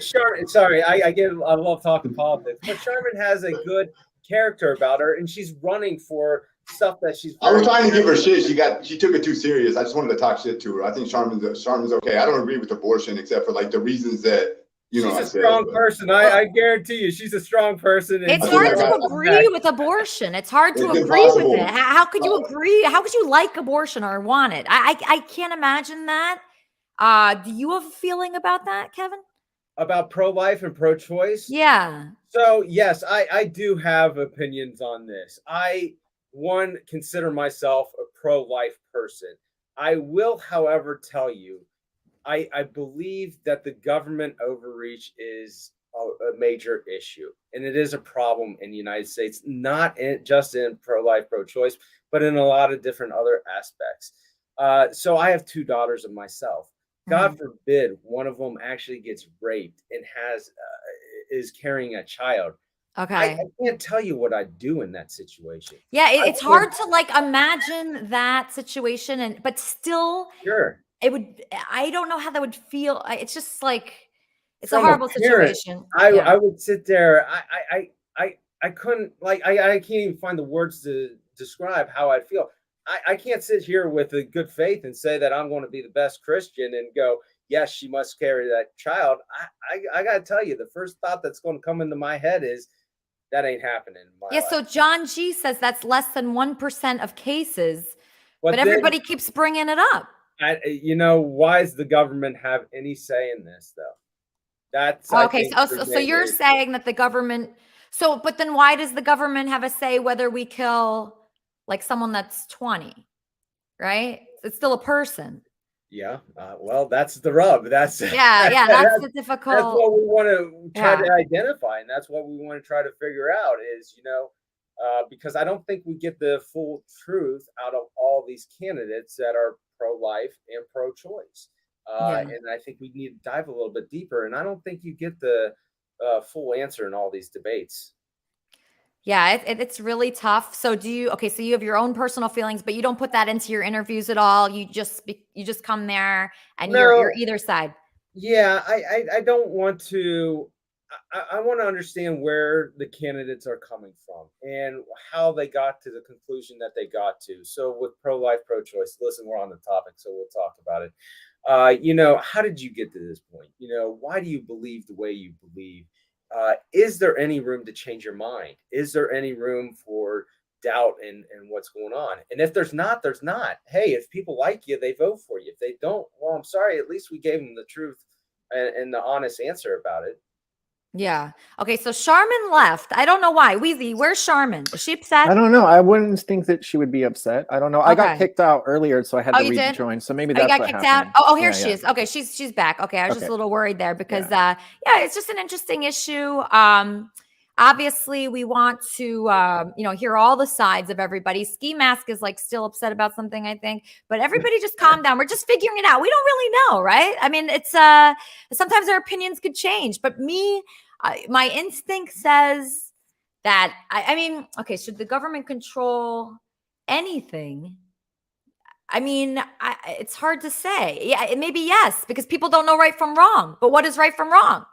Charmin, sorry, I love talking politics, but Charmin has a good character about her, and she's running for stuff that she's. I was trying to give her shit. She took it too serious. I just wanted to talk shit to her. I think Charmin's okay. I don't agree with abortion except for like the reasons that she's a strong person. I guarantee you, she's a strong person. And it's hard to agree with abortion. It's hard to agree with it. How could you agree? How could you like abortion or want it? I can't imagine that. Do you have a feeling about that, Kevin? About pro-life and pro-choice? Yeah. So yes, I do have opinions on this. I consider myself a pro-life person. I will, however, tell you, I believe that the government overreach is a major issue, and it is a problem in the United States, not just in pro-life, pro-choice, but in a lot of different other aspects. So I have 2 daughters of myself. God forbid one of them actually gets raped and is carrying a child. Okay. I can't tell you what I'd do in that situation. Yeah, it's hard to like imagine that situation, but still, sure, it would. I don't know how that would feel. It's just like it's a horrible situation. I would sit there. I couldn't I can't even find the words to describe how I'd feel. I can't sit here with a good faith and say that I'm going to be the best Christian and go, yes, she must carry that child. I got to tell you, the first thought that's going to come into my head is that ain't happening in my life. So John G says that's less than 1% of cases, but everybody keeps bringing it up. Why does the government have any say in this, though? That's okay. So you're saying that the government. But then why does the government have a say whether we kill like someone that's 20, right? It's still a person. Yeah. Well, that's the rub. That's that's the difficult. That's what we want to try to identify, and that's what we want to try to figure out is, because I don't think we get the full truth out of all these candidates that are pro-life and pro-choice. And I think we need to dive a little bit deeper. And I don't think you get the full answer in all these debates. Yeah, it's really tough. So so you have your own personal feelings, but you don't put that into your interviews at all. You just come there and you're either side. Yeah, I don't want to I want to understand where the candidates are coming from and how they got to the conclusion that they got to. So with pro-life, pro-choice, listen, we're on the topic, so we'll talk about it. How did you get to this point? Why do you believe the way you believe? Is there any room to change your mind? Is there any room for doubt and what's going on? And if there's not, there's not. Hey, if people like you, they vote for you. If they don't, well, I'm sorry. At least we gave them the truth and the honest answer about it. Yeah. Okay. So Charmin left. I don't know why. Weezy, where's Charmin? Is she upset? I don't know. I wouldn't think that she would be upset. I don't know. I got Okay. kicked out earlier, so I had Oh, to you did? rejoin. So maybe Oh, you that's got what kicked happened. out? Oh, here Yeah, she yeah. is. Okay, she's back. Okay, I was just Okay. a little worried there because it's just an interesting issue. Obviously we want to hear all the sides of everybody. Ski Mask is like still upset about something, I think, but everybody just calm down. We're just figuring it out. We don't really know, right? I mean, it's sometimes our opinions could change, but my instinct says that I mean, okay, should the government control anything? I mean, it's hard to say. Yeah, maybe yes, because people don't know right from wrong. But what is right from wrong?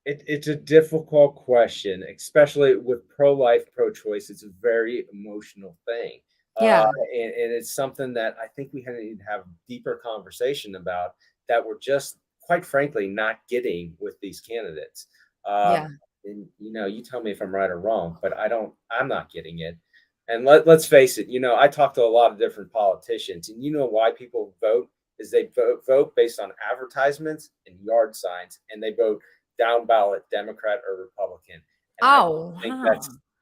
It's a difficult question, especially with pro-life, pro-choice. It's a very emotional thing. Yeah. And it's something that I think we need to have a deeper conversation about that we're just, quite frankly, not getting with these candidates. Yeah. And, you tell me if I'm right or wrong, but I'm not getting it. And let's face it, I talk to a lot of different politicians, and why people vote is they vote based on advertisements and yard signs, and they vote down ballot Democrat or Republican. And I think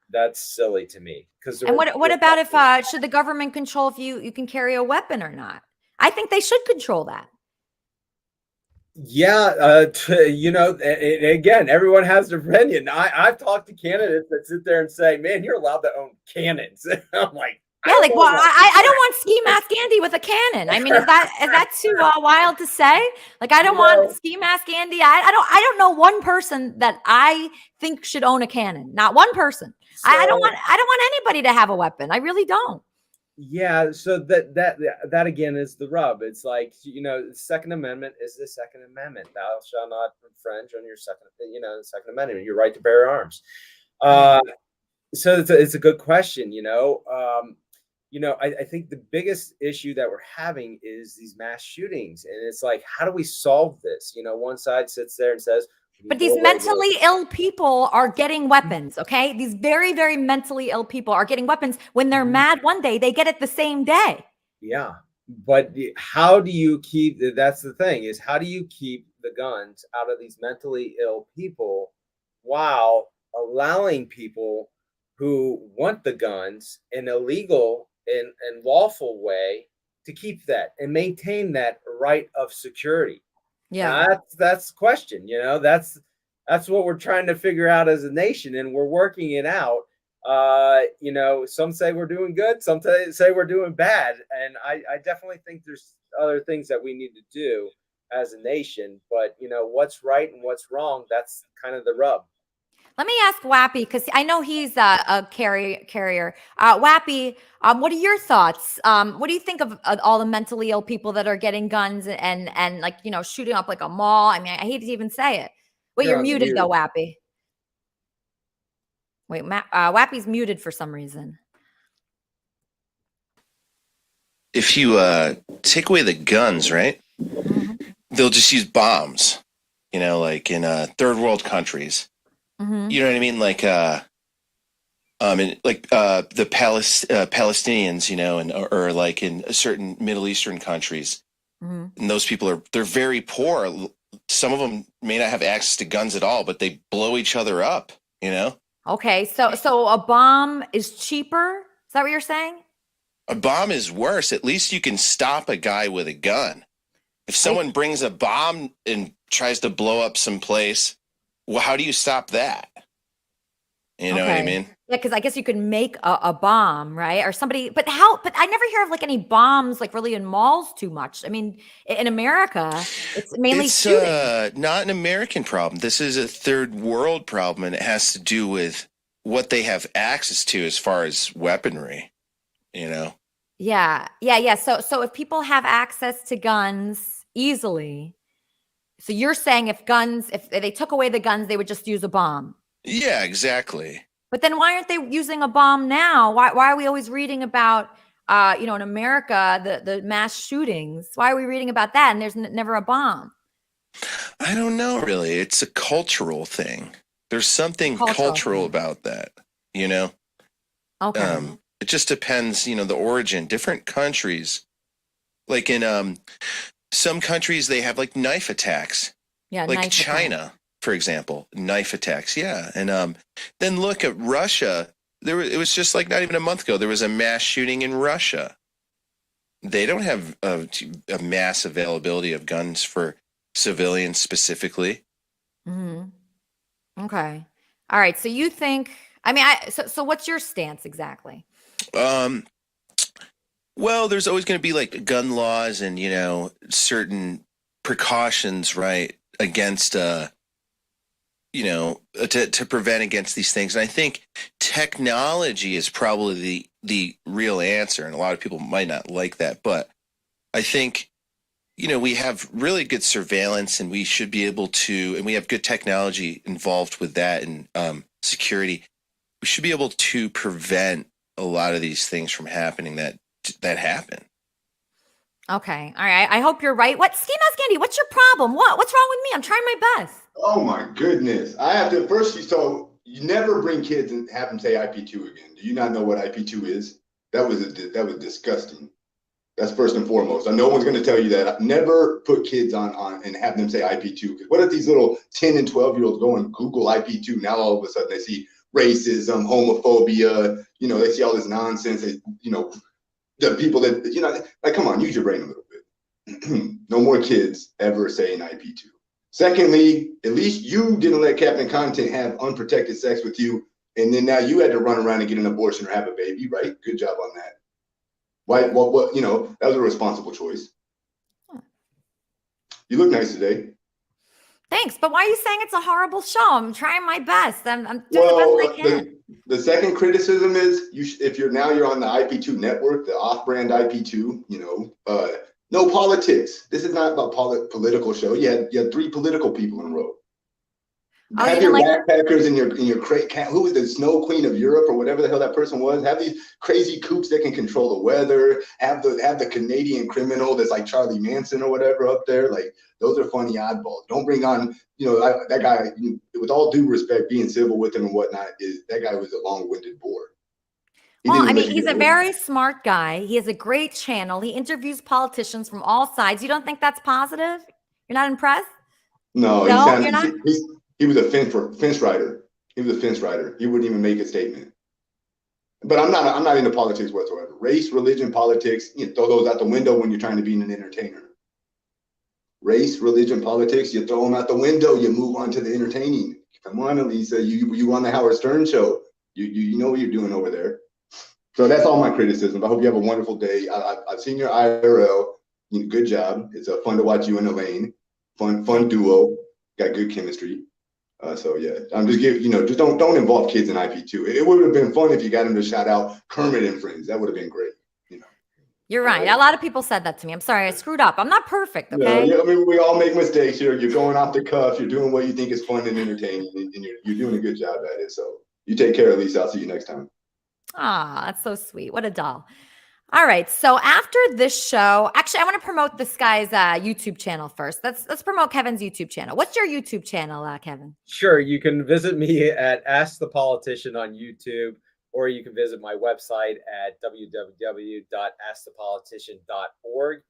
that's silly to me. And what about if should the government control if you can carry a weapon or not? I think they should control that. Yeah, again, everyone has their opinion. I've talked to candidates that sit there and say, "Man, you're allowed to own cannons." I'm like, yeah, like, well, I don't want Ski Mask Andy with a cannon. I mean, is that too wild to say? Like, I don't want Ski Mask Andy. I don't know one person that I think should own a cannon. Not one person. I don't want anybody to have a weapon. I really don't. Yeah, so that again is the rub. It's like, the Second Amendment is the Second Amendment. Thou shalt not infringe on your the Second Amendment, your right to bear arms. So it's a good question. I think the biggest issue that we're having is these mass shootings, and it's like, how do we solve this? One side sits there and says, but these mentally ill people are getting weapons, okay? These very, very mentally ill people are getting weapons. When they're mad one day, they get it the same day. Yeah, but how do you keep, that's the thing, is how do you keep the guns out of these mentally ill people while allowing people who want the guns in a legal and lawful way to keep that and maintain that right of security? Yeah, that's the question. That's what we're trying to figure out as a nation, and we're working it out. Some say we're doing good, some say we're doing bad, and I definitely think there's other things that we need to do as a nation. But what's right and what's wrong, that's kind of the rub. Let me ask Wappy, because I know he's a carrier. Wappy, what are your thoughts? What do you think of all the mentally ill people that are getting guns and like, shooting up like a mall? I mean, I hate to even say it. Wait, you're muted though, Wappy. Wait, Wappy's muted for some reason. If you take away the guns, right, they'll just use bombs, like in third world countries. Mm-hmm. You know what I mean? Like, the Palestinians, or like in certain Middle Eastern countries, and those people they're very poor. Some of them may not have access to guns at all, but they blow each other up. Okay, so a bomb is cheaper. Is that what you're saying? A bomb is worse. At least you can stop a guy with a gun. If someone brings a bomb and tries to blow up some place, well, how do you stop that? You know what I mean? Yeah, because I guess you could make a bomb, right? Or somebody, but I never hear of like any bombs like really in malls too much. I mean, in America, it's mainly shooting. Not an American problem. This is a third world problem, and it has to do with what they have access to as far as weaponry, Yeah. So if people have access to guns easily, So you're saying if they took away the guns, they would just use a bomb. Yeah, exactly. But then why aren't they using a bomb now? Why are we always reading about, in America, the mass shootings? Why are we reading about that and there's never a bomb? I don't know, really. It's a cultural thing. There's something cultural about that, Okay. It just depends, the origin. Different countries, like in some countries, they have like knife attacks. Yeah, like China, for example, knife attacks. Yeah, and then look at Russia. It was just like not even a month ago. There was a mass shooting in Russia. They don't have a mass availability of guns for civilians specifically. Mm-hmm. Okay. All right. So you think? So what's your stance exactly? Well, there's always going to be like gun laws and certain precautions, right, against to prevent against these things. And I think technology is probably the real answer, and a lot of people might not like that, but I think we have really good surveillance, and we should be able to, and we have good technology involved with that and security. We should be able to prevent a lot of these things from happening that happen. Okay. All right. I hope you're right. Ski Mask Andy, what's your problem? What's wrong with me? I'm trying my best. Oh my goodness. I have to so you never bring kids and have them say IP2 again. Do you not know what IP2 is? That was disgusting. That's first and foremost. No one's going to tell you that. Never put kids on and have them say IP2. What if these little 10 and 12-year-olds go and Google IP2? Now all of a sudden they see racism, homophobia, they see all this nonsense. The people that, like, come on, use your brain a little bit. No more kids ever saying IP2. Secondly, at least you didn't let Captain Content have unprotected sex with you, and then now you had to run around and get an abortion or have a baby, right? Good job on that. Why? What? That was a responsible choice. You look nice today. Thanks, but why are you saying it's a horrible show? I'm trying my best. I'm doing the best I can. The second criticism is if you're on the IP2 network, the off-brand IP2, no politics. This is not about political show. You had 3 political people in a row. Have your backpackers and your crate. Who was the Snow Queen of Europe or whatever the hell that person was? Have these crazy kooks that can control the weather. Have the Canadian criminal that's like Charlie Manson or whatever up there. Like, those are funny oddballs. Don't bring on that guy. With all due respect, being civil with him and whatnot, that guy was a long-winded bore. He's a very smart guy. He has a great channel. He interviews politicians from all sides. You don't think that's positive? You're not impressed? No, you're not. He was a fence rider. He was a fence rider. He wouldn't even make a statement. But I'm not into politics whatsoever. Race, religion, politics, throw those out the window when you're trying to be an entertainer. Race, religion, politics, you throw them out the window, you move on to the entertaining. Come on, Elisa, you on the Howard Stern show. You know what you're doing over there. So that's all my criticism. I hope you have a wonderful day. I've seen your IRL. Good job. It's fun to watch you and Elaine. Fun duo. Got good chemistry. So yeah, I'm just giving, just don't involve kids in IP2. It would have been fun if you got him to shout out Kermit and Friends. That would have been great. You're right. A lot of people said that to me. I'm sorry, I screwed up. I'm not perfect. Okay. Yeah, we all make mistakes. You're going off the cuff. You're doing what you think is fun and entertaining, and you're doing a good job at it. So you take care, Elisa. I'll see you next time. Ah, that's so sweet. What a doll. All right. So after this show, actually, I want to promote this guy's YouTube channel first. Let's promote Kevin's YouTube channel. What's your YouTube channel, Kevin? Sure. You can visit me at Ask the Politician on YouTube, or you can visit my website at www.askthepolitician.org.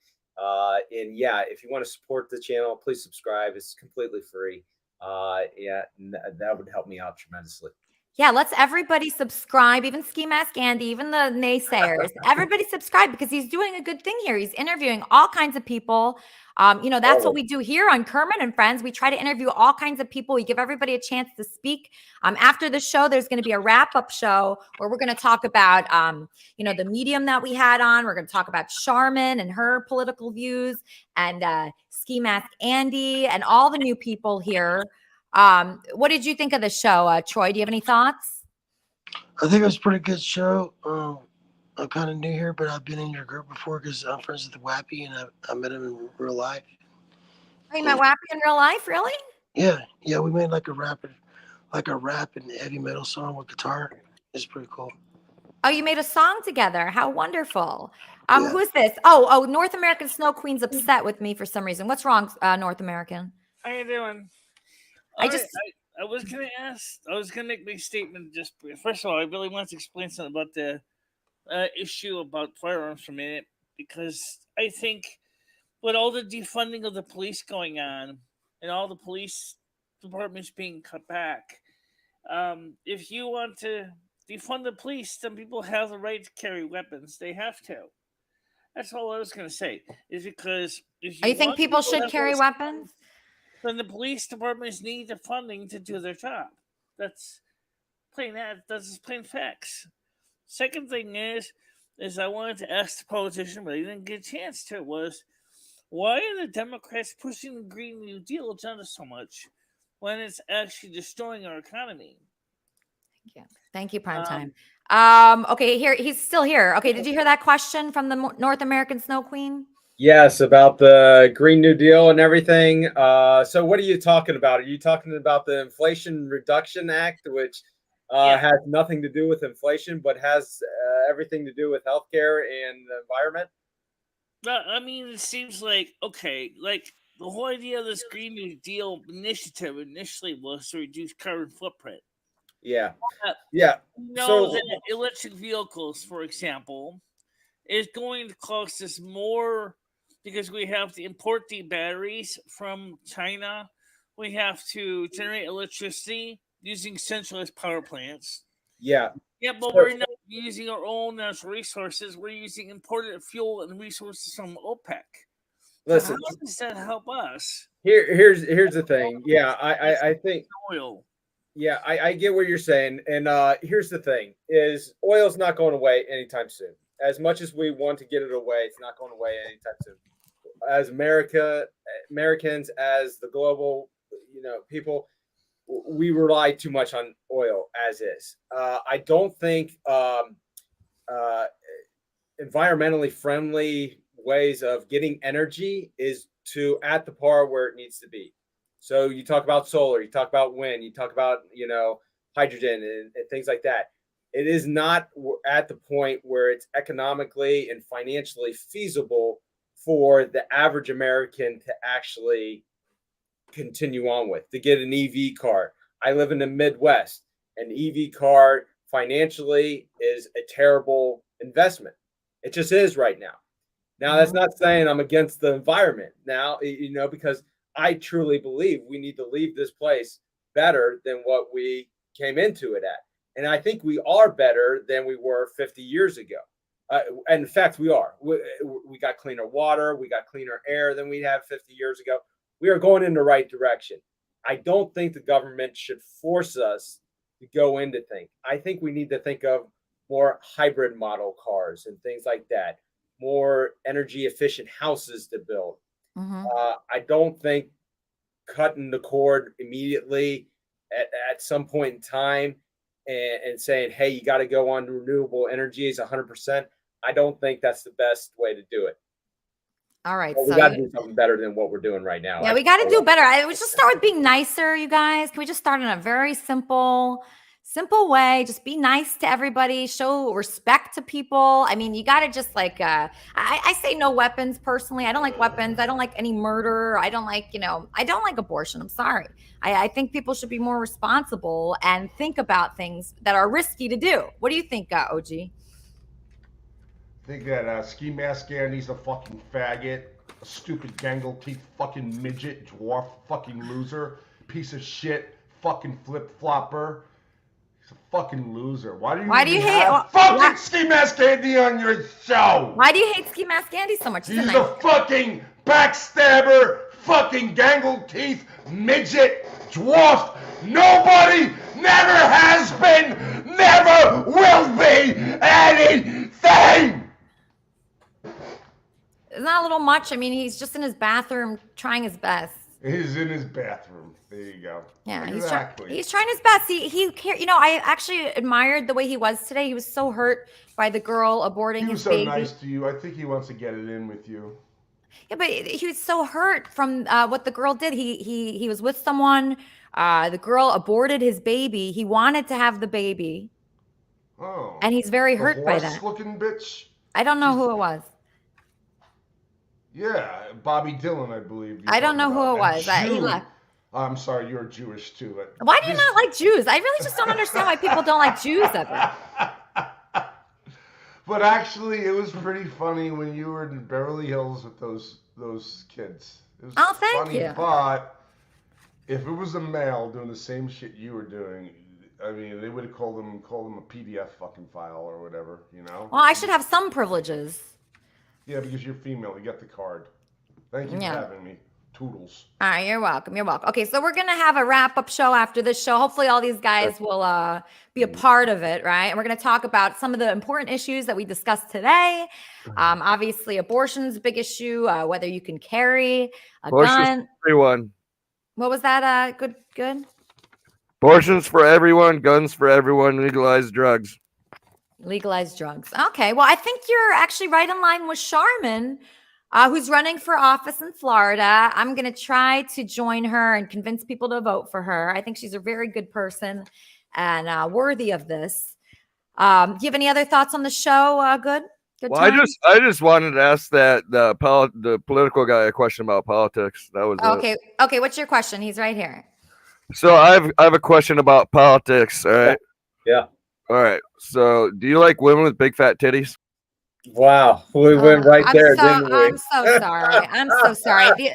And yeah, if you want to support the channel, please subscribe. It's completely free. That would help me out tremendously. Yeah, let's everybody subscribe, even Ski Mask Andy, even the naysayers. Everybody subscribe because he's doing a good thing here. He's interviewing all kinds of people. That's what we do here on Kermit and Friends. We try to interview all kinds of people. We give everybody a chance to speak. After the show, there's going to be a wrap-up show where we're going to talk about, the medium that we had on. We're going to talk about Charmin and her political views, and Ski Mask Andy and all the new people here. What did you think of the show, Troy? Do you have any thoughts? I think it was a pretty good show. I'm kind of new here, but I've been in your group before because I'm friends with the Wappy and I met him in real life. you met Wappy in real life, really? Yeah, we made like a rap and heavy metal song with guitar. It's pretty cool. Oh, you made a song together. How wonderful. Yeah. Who's this? Oh, North American Snow Queen's upset with me for some reason. What's wrong, North American? How you doing? I was gonna make my statement. Just first of all, I really want to explain something about the issue about firearms for a minute, because I think with all the defunding of the police going on and all the police departments being cut back, if you want to defund the police, then people have the right to carry weapons. They have to. That's all I was going to say. Is because if you think people should carry weapons? Then the police departments need the funding to do their job. That's plain facts. Second thing is I wanted to ask the politician, but I didn't get a chance to, was why are the Democrats pushing the Green New Deal agenda so much when it's actually destroying our economy? Thank you, Primetime. Okay, here he's still here. Okay, did you hear that question from the North American Snow Queen? Yes, about the Green New Deal and everything. So what are you talking about? Are you talking about the Inflation Reduction Act, which has nothing to do with inflation, but has everything to do with healthcare and the environment? I mean, it seems like, okay, like the whole idea of this Green New Deal initiative initially was to reduce carbon footprint. Yeah. So that electric vehicles, for example, is going to cost us more because we have to import the batteries from China. We have to generate electricity using centralized power plants. Yeah. Yeah, but we're not using our own natural resources. We're using imported fuel and resources from OPEC. Listen, so how does that help us? Here's the thing. Yeah, I think oil. Yeah, I get what you're saying. And here's the thing is oil's not going away anytime soon. As much as we want to get it away, it's not going away anytime soon. As Americans, as the global, people, we rely too much on oil as is. I don't think environmentally friendly ways of getting energy is at the par where it needs to be. So you talk about solar, you talk about wind, you talk about, hydrogen and things like that. It is not at the point where it's economically and financially feasible for the average American to actually continue on with, to get an EV car. I live in the Midwest. An EV car financially is a terrible investment. It just is right now. Now, that's not saying I'm against the environment now, because I truly believe we need to leave this place better than what we came into it at. And I think we are better than we were 50 years ago. And in fact, we are. We got cleaner water. We got cleaner air than we had 50 years ago. We are going in the right direction. I don't think the government should force us to go into things. I think we need to think of more hybrid model cars and things like that, more energy efficient houses to build. I don't think cutting the cord immediately at some point in time and saying, hey, you got to go on to renewable energies 100%. I don't think that's the best way to do it. All right. Well, we got to do something better than what we're doing right now. Yeah, we got to do better. I would just start with being nicer, you guys. Can we just start in a very simple way? Just be nice to everybody. Show respect to people. I mean, you got to just I say no weapons personally. I don't like weapons. I don't like any murder. I don't like, I don't like abortion. I'm sorry. I think people should be more responsible and think about things that are risky to do. What do you think, OG? I think that Ski Mask Andy's a fucking faggot, a stupid gangle teeth fucking midget, dwarf fucking loser, piece of shit, fucking flip flopper. He's a fucking loser. Why do you hate fucking Ski Mask Andy on your show? Why do you hate Ski Mask Andy so much? He's a fucking backstabber, fucking gangle teeth, midget, dwarf. Nobody, never has been, never will be anything. Isn't that a little much? I mean, he's just in his bathroom trying his best. He's in his bathroom. There you go. Yeah, exactly. He's trying his best. He cared. I actually admired the way he was today. He was so hurt by the girl aborting his baby. He was so nice to you. I think he wants to get it in with you. Yeah, but he was so hurt from what the girl did. He was with someone. The girl aborted his baby. He wanted to have the baby. Oh. And he's very The hurt by that. horse-looking bitch? I don't know who it was. Yeah, Bobby Dylan, I believe. I don't know who it was. He left. I'm sorry, you're Jewish too. Why do you not like Jews? I really just don't understand why people don't like Jews ever. But actually, it was pretty funny when you were in Beverly Hills with those kids. It was thank funny, you. But if it was a male doing the same shit you were doing, I mean, they would have called him a PDF fucking file or whatever, you know? Well, I should have some privileges. Yeah, because you're female, you get the card. Thank you for having me. Toodles. All right, you're welcome. You're welcome. Okay, so we're gonna have a wrap-up show after this show. Hopefully, all these guys will be a part of it, right? And we're gonna talk about some of the important issues that we discussed today. Obviously, abortion's a big issue. Whether you can carry a gun. For everyone. What was that? Good. Abortions for everyone. Guns for everyone. Legalize drugs. Legalize drugs. Okay. Well, I think you're actually right in line with Charmin, who's running for office in Florida. I'm going to try to join her and convince people to vote for her. I think she's a very good person and worthy of this. Do you have any other thoughts on the show? Good. Well, I just wanted to ask the political guy a question about politics. That was okay. Okay. What's your question? He's right here. So I have a question about politics. All right. Yeah. All right. So, do you like women with big fat titties? Wow, we went right there, didn't we? I'm so sorry. I'm so sorry.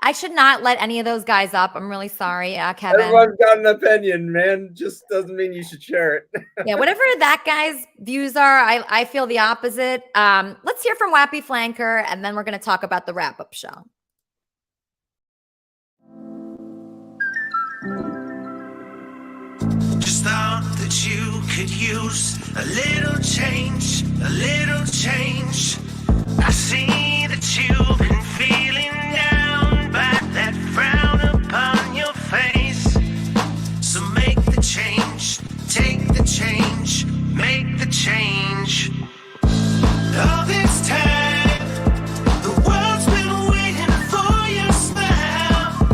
I should not let any of those guys up. I'm really sorry, Kevin. Everyone's got an opinion, man. Just doesn't mean you should share it. Yeah, whatever that guy's views are, I feel the opposite. Let's hear from Wappy Flanker, and then we're going to talk about the wrap-up show. Just thought that you could use a little change, a little change. I see that you've been feeling down by that frown upon your face. So make the change, take the change, make the change. All this time, the world's been waiting for your smile.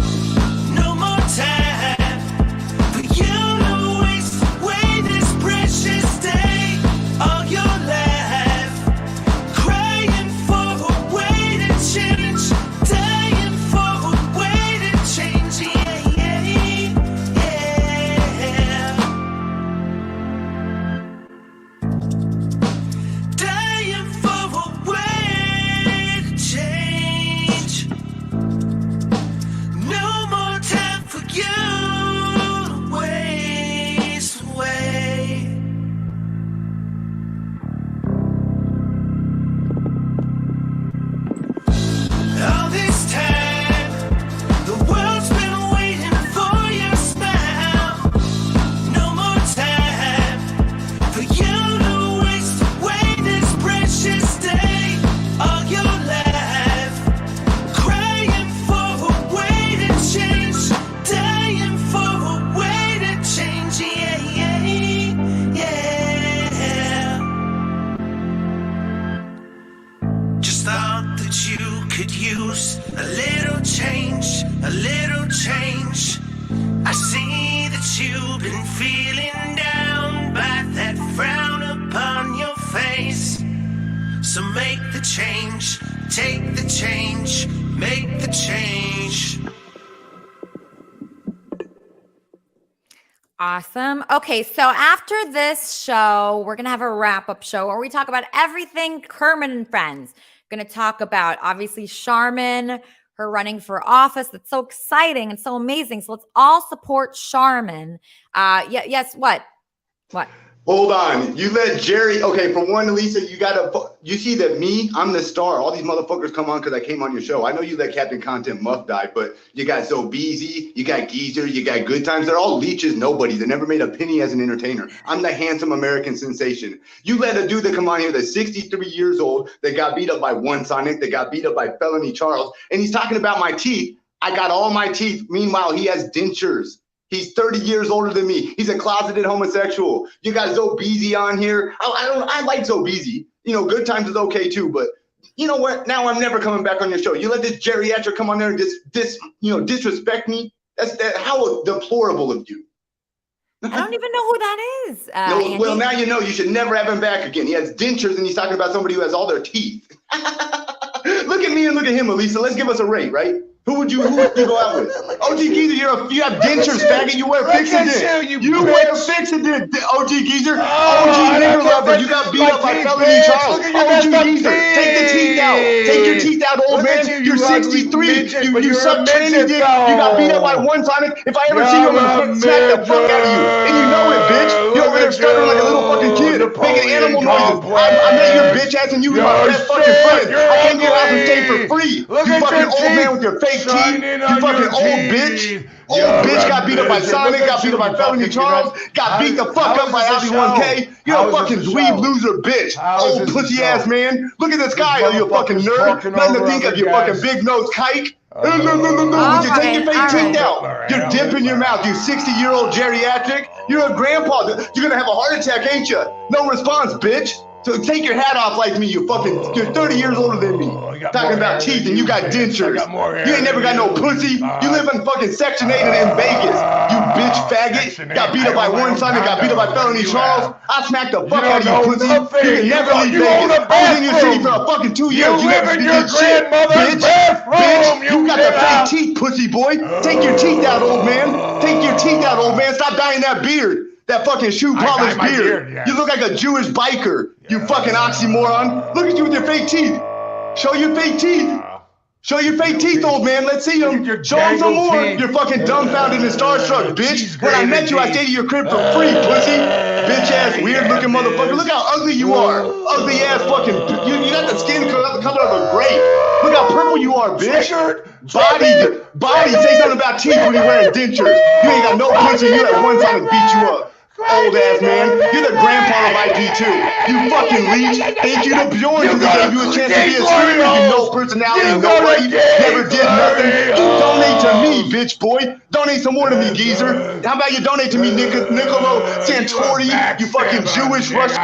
No more time for you to waste away this precious day. All your life, crying for a way to change, dying for a way to change. Yeah, yeah. Dying for a way to change. No more time for you to waste away. All this time, the world's been waiting for your smile. No more time for you to waste away this precious day. All your life, crying for a way to change, dying for a way to change. Yeah, yeah. Just thought that you could use a little change, a little change. I see that you've been feeling down by that frown upon your face. So make the change, take the change, make the change. Awesome. Okay, so after this show, we're going to have a wrap-up show where we talk about everything Kermit and Friends. Going to talk about, obviously, Charmin, her running for office. That's so exciting and so amazing. So let's all support Charmin. Yes, what? Hold on. You let Jerry. Okay, for one, Elisa, you see that I'm the star. All these motherfuckers come on because I came on your show. I know you let Captain Content Muff die, but you got So Beezy, you got Geezer, you got Good Times. They're all leeches, nobody. They never made a penny as an entertainer. I'm the handsome American sensation. You let a dude that come on here that's 63 years old, that got beat up by One Sonic, that got beat up by Felony Charles, and he's talking about my teeth. I got all my teeth. Meanwhile, he has dentures. He's 30 years older than me. He's a closeted homosexual. You got Zoe Beezy on here. I like Zoe Beezy. You know, Good Times is okay too, but you know what? Now I'm never coming back on your show. You let this geriatric come on there and disrespect me. That's how deplorable of you. I don't even know who that is. No, well, now you know. You should never have him back again. He has dentures, and he's talking about somebody who has all their teeth. Look at me and look at him, Elisa. Let's give us a rate, right? Who would you go out with? OG Geezer, you have dentures, faggot. You wear Fixodent. You wear Fixodent, OG Geezer. OG nigger lover. You got beat up by felony Charles. OG Geezer, take the teeth out. Take your teeth out, old man. You're 63. You suck tranny dick. You got beat up by one Sonic. If I ever see you, I'm gonna smack the fuck out of you. And you know it, bitch. You're over there stuttering like a little fucking kid, making animal noises. I met your bitch ass and you were my best fucking friend. I came to your house and stayed for free. You fucking old man with your fake teeth. You fucking old bitch. Old bitch got beat up by Sonic, got beat up by Felony Charles, got beat the fuck up by Albie 1K. You're a fucking dweeb loser bitch. Old pussy ass man. Look at this guy, you fucking nerd. Nothing to think of, you fucking big nose kike. No. You take your fake teeth out. You're dipping your mouth, you 60-year-old geriatric. You're a grandpa. You're gonna have a heart attack, ain't you? No response, bitch. So take your hat off like me, you're 30 years older than me. Talking about teeth and you got dentures. You ain't never got no pussy. You live in fucking Section 8 in Vegas. You bitch faggot. Got beat up by one Sonic, got beat up by Felony Charles. I smacked the fuck out of you, pussy. You can never leave Vegas. I was in your city for fucking 2 years. You never did shit, bitch. Bitch, you got the fake teeth, pussy boy. Take your teeth out, old man. Take your teeth out, old man. Stop dyeing that beard. That fucking shoe polish beard. You look like a Jewish biker. You fucking oxymoron. Look at you with your fake teeth. Show your fake teeth. Show your fake teeth, old man. Let's see them. Show them some more. You're fucking dumbfounded and starstruck, bitch. When I met you, I stayed at your crib for free, pussy. Bitch ass, weird looking motherfucker. Look how ugly you are. Ugly ass fucking. You got the skin color of a grape. Look how purple you are, bitch. Body. Say something about teeth when you're wearing dentures. You ain't got no pussy. You let one time to beat you up. Old ass man, you're the grandpa of IP2. You fucking leech. Thank you to Bjorn who gave you a chance to be a streamer. You no personality, nobody, never did nothing. You donate to me, bitch boy. Donate some more to me, geezer. How about you donate to me, Niccolo Santori, you fucking Jewish Russian.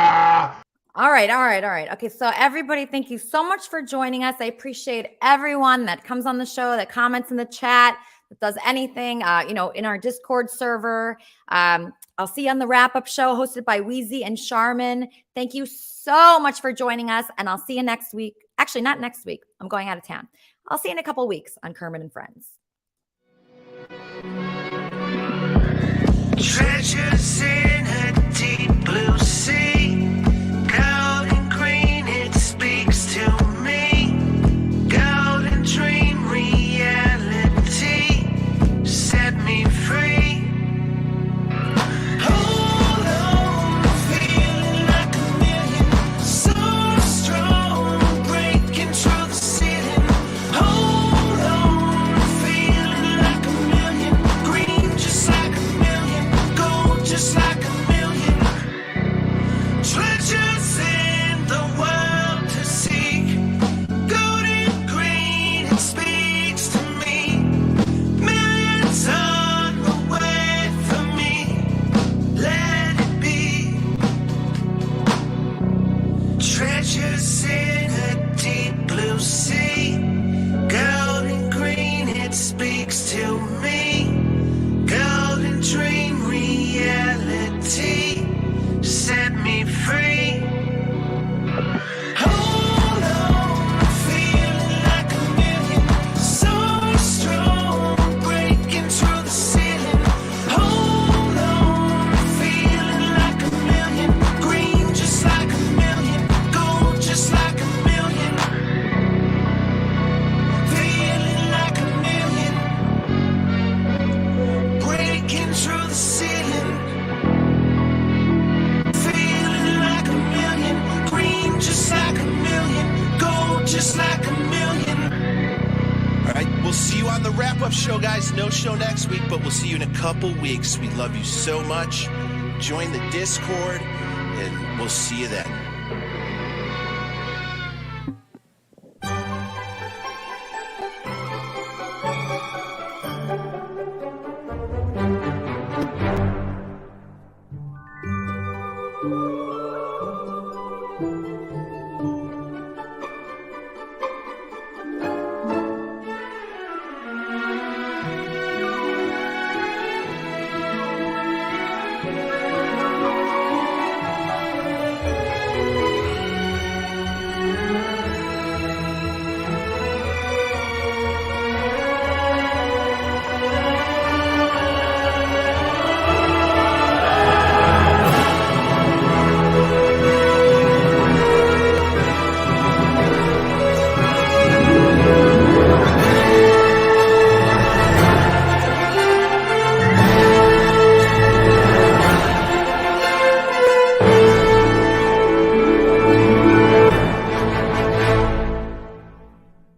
All right. Okay, so everybody, thank you so much for joining us. I appreciate everyone that comes on the show, that comments in the chat, that does anything, in our Discord server. I'll see you on the wrap-up show hosted by Wheezy and Charmin. Thank you so much for joining us, and I'll see you next week. Actually, not next week. I'm going out of town. I'll see you in a couple weeks on Kermit and Friends. Treasures in a deep blue sea, gold and green, it speaks to me. Golden dream reality, set me free. Treasures in a deep blue sea, golden green, it speaks to me. Golden dream reality, set me free. Hold on, feeling like a million, so strong, breaking through the ceiling. Hold on, feeling like a million, green just like a million, just like a million, feeling like a million, breaking through the ceiling, feeling like a million, green just like a million, gold just like a million. All right, we'll see you on the wrap-up show, guys. No show next week, but we'll see you in a couple weeks. We love you so much. Join the Discord, and we'll see you then.